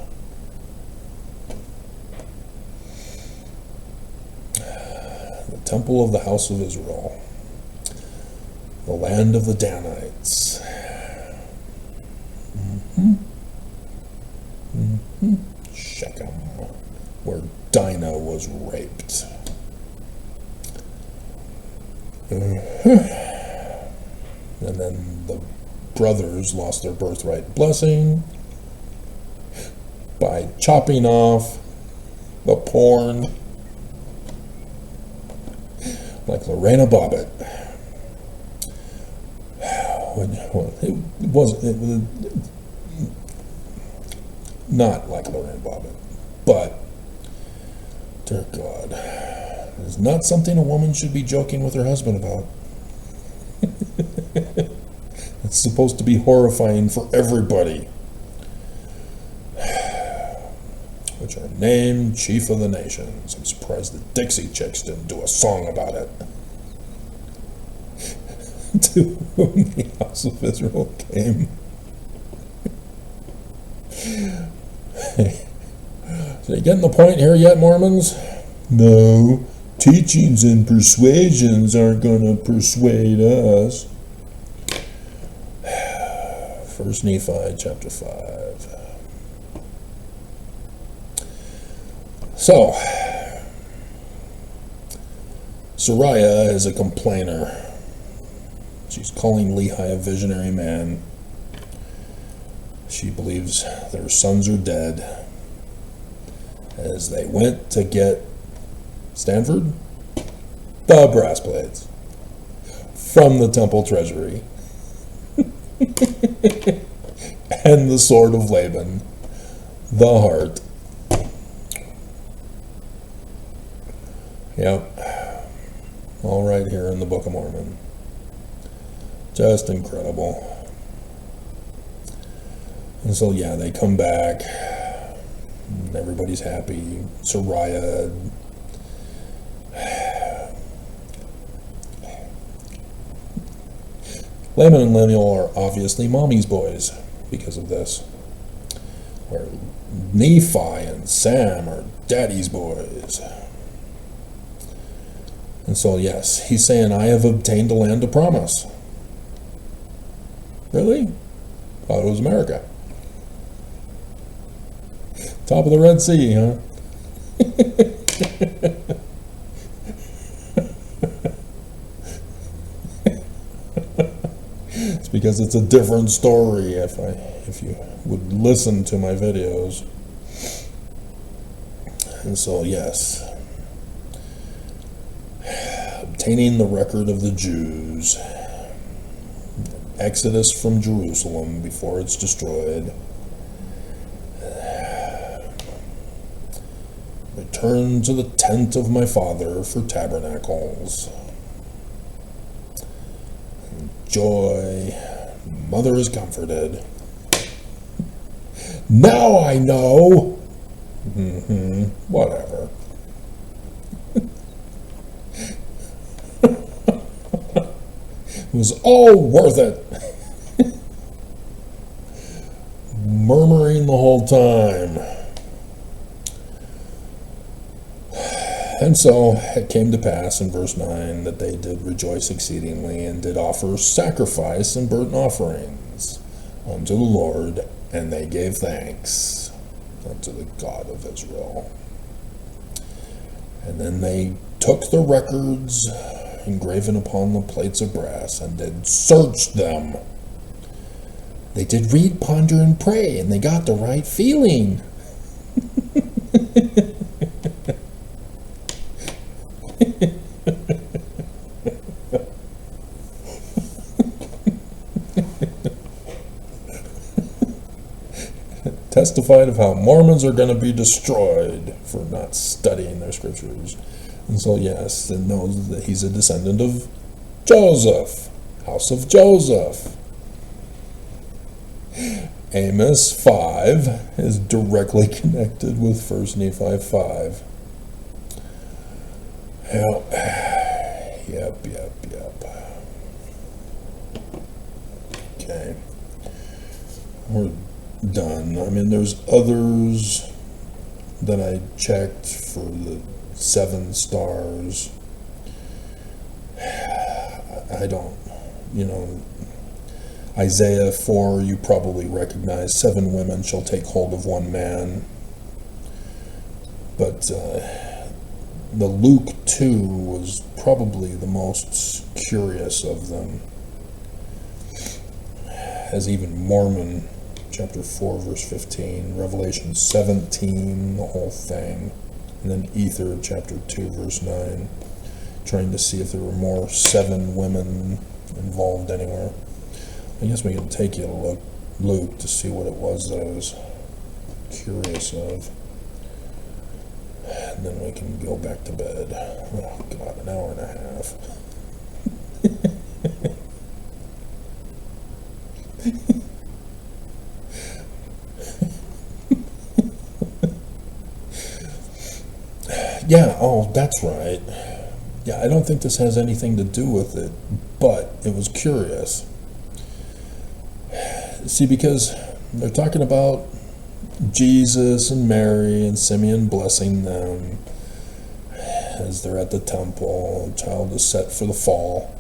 The temple of the house of Israel, the land of the Danites. Shechem, where Dinah was raped. And then the brothers lost their birthright blessing by chopping off the porn like Lorena Bobbitt. It wasn't not like Lorena Bobbitt, but dear God, it's not something a woman should be joking with her husband about. It's supposed to be horrifying for everybody. Which are named Chief of the Nations. I'm surprised the Dixie Chicks didn't do a song about it. To whom the house of Israel came. So you getting the point here yet, Mormons? No. Teachings and persuasions aren't going to persuade us. 1 Nephi chapter 5. So, Sariah is a complainer. She's calling Lehi a visionary man. She believes their sons are dead. As they went to get Stanford, the brass plates from the temple treasury, and the sword of Laban, the heart. Yep, all right here in the Book of Mormon. Just incredible. And so yeah, they come back. And everybody's happy. Sariah. Laman and Lemuel are obviously mommy's boys because of this. Where Nephi and Sam are daddy's boys. And so yes, he's saying, I have obtained a land of promise. Really? Thought it was America. Top of the Red Sea, huh? It's because it's a different story if you would listen to my videos. And so yes, obtaining the record of the Jews, exodus from Jerusalem before it's destroyed, return to the tent of my father for tabernacles, joy, mother is comforted. Now I know Whatever. It was all worth it. Murmuring the whole time. And so it came to pass in verse 9 that they did rejoice exceedingly, and did offer sacrifice and burnt offerings unto the Lord, and they gave thanks unto the God of Israel. And then they took the records engraven upon the plates of brass, and did search them. They did read, ponder, and pray, and they got the right feeling. Testified of how Mormons are going to be destroyed for not studying their scriptures. And so, yes, it knows that he's a descendant of Joseph, house of Joseph. Amos 5 is directly connected with 1 Nephi 5. Yep. Okay. We're done. I mean, there's others that I checked for the 7 stars. I don't, Isaiah 4, you probably recognize, 7 women shall take hold of 1 man. But the Luke 2 was probably the most curious of them, as even Mormon chapter 4 verse 15, Revelation 17, the whole thing, and then Ether chapter 2 verse 9, trying to see if there were more 7 women involved anywhere. I guess we can take you to Luke to see what it was that I was curious of. And then we can go back to bed. Oh God, an hour and a half. Yeah, oh, that's right. Yeah, I don't think this has anything to do with it, but it was curious. See, because they're talking about Jesus and Mary and Simeon blessing them as they're at the temple. The child is set for the fall.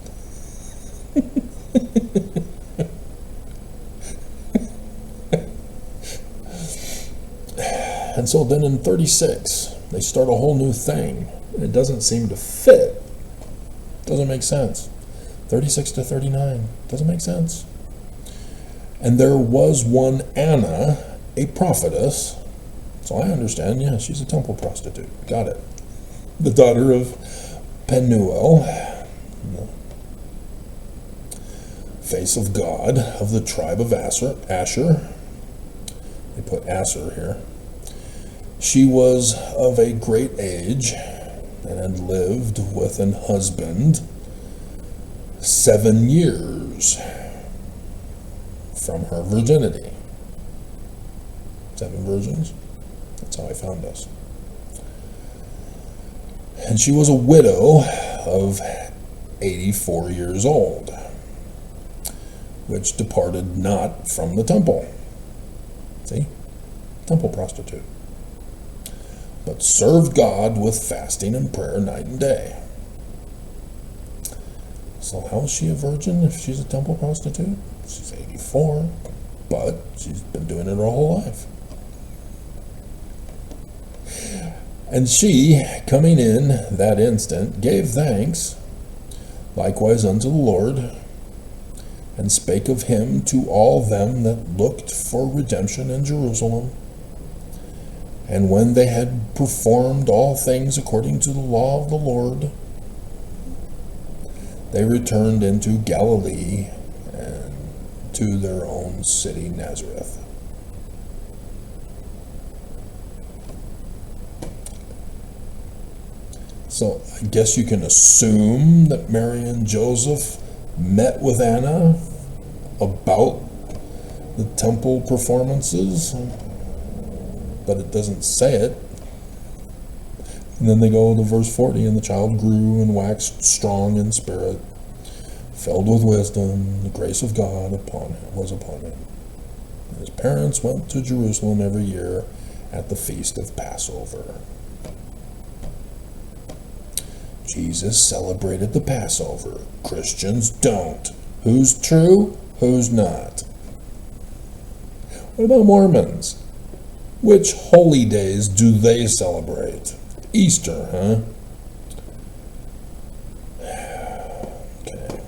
And so then in 36, they start a whole new thing. And it doesn't seem to fit. Doesn't make sense. 36 to 39. Doesn't make sense. And there was one Anna, a prophetess. So I understand, yeah, she's a temple prostitute. Got it. The daughter of Penuel, the face of God, of the tribe of Asher. They put Asher here. She was of a great age and had lived with an husband 7 years from her virginity. 7 virgins. That's how I found us. And she was a widow of 84 years old, which departed not from the temple. See? Temple prostitute. But served God with fasting and prayer night and day. So how is she a virgin if she's a temple prostitute? She's 84, but she's been doing it her whole life. And she, coming in that instant, gave thanks likewise unto the Lord, and spake of him to all them that looked for redemption in Jerusalem. And when they had performed all things according to the law of the Lord, they returned into Galilee and to their own city Nazareth. So I guess you can assume that Mary and Joseph met with Anna about the temple performances. but it doesn't say it. And then they go to verse 40, and the child grew and waxed strong in spirit, filled with wisdom, the grace of God was upon him. His parents went to Jerusalem every year at the feast of Passover. Jesus celebrated the Passover. Christians don't. Who's true? Who's not? What about Mormons? Which holy days do they celebrate? Easter, huh? Okay.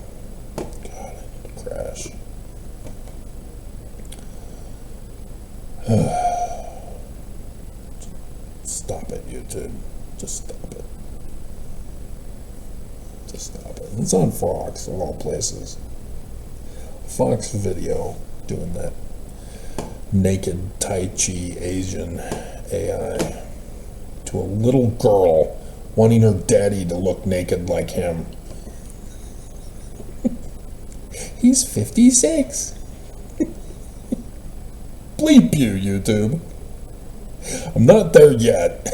God, I need to crash. Stop it, YouTube. Just stop it. Just stop it. It's on Fox, of all places. Fox video doing that naked Tai Chi Asian AI to a little girl wanting her daddy to look naked like him. He's 56. Bleep you, YouTube. I'm not there yet.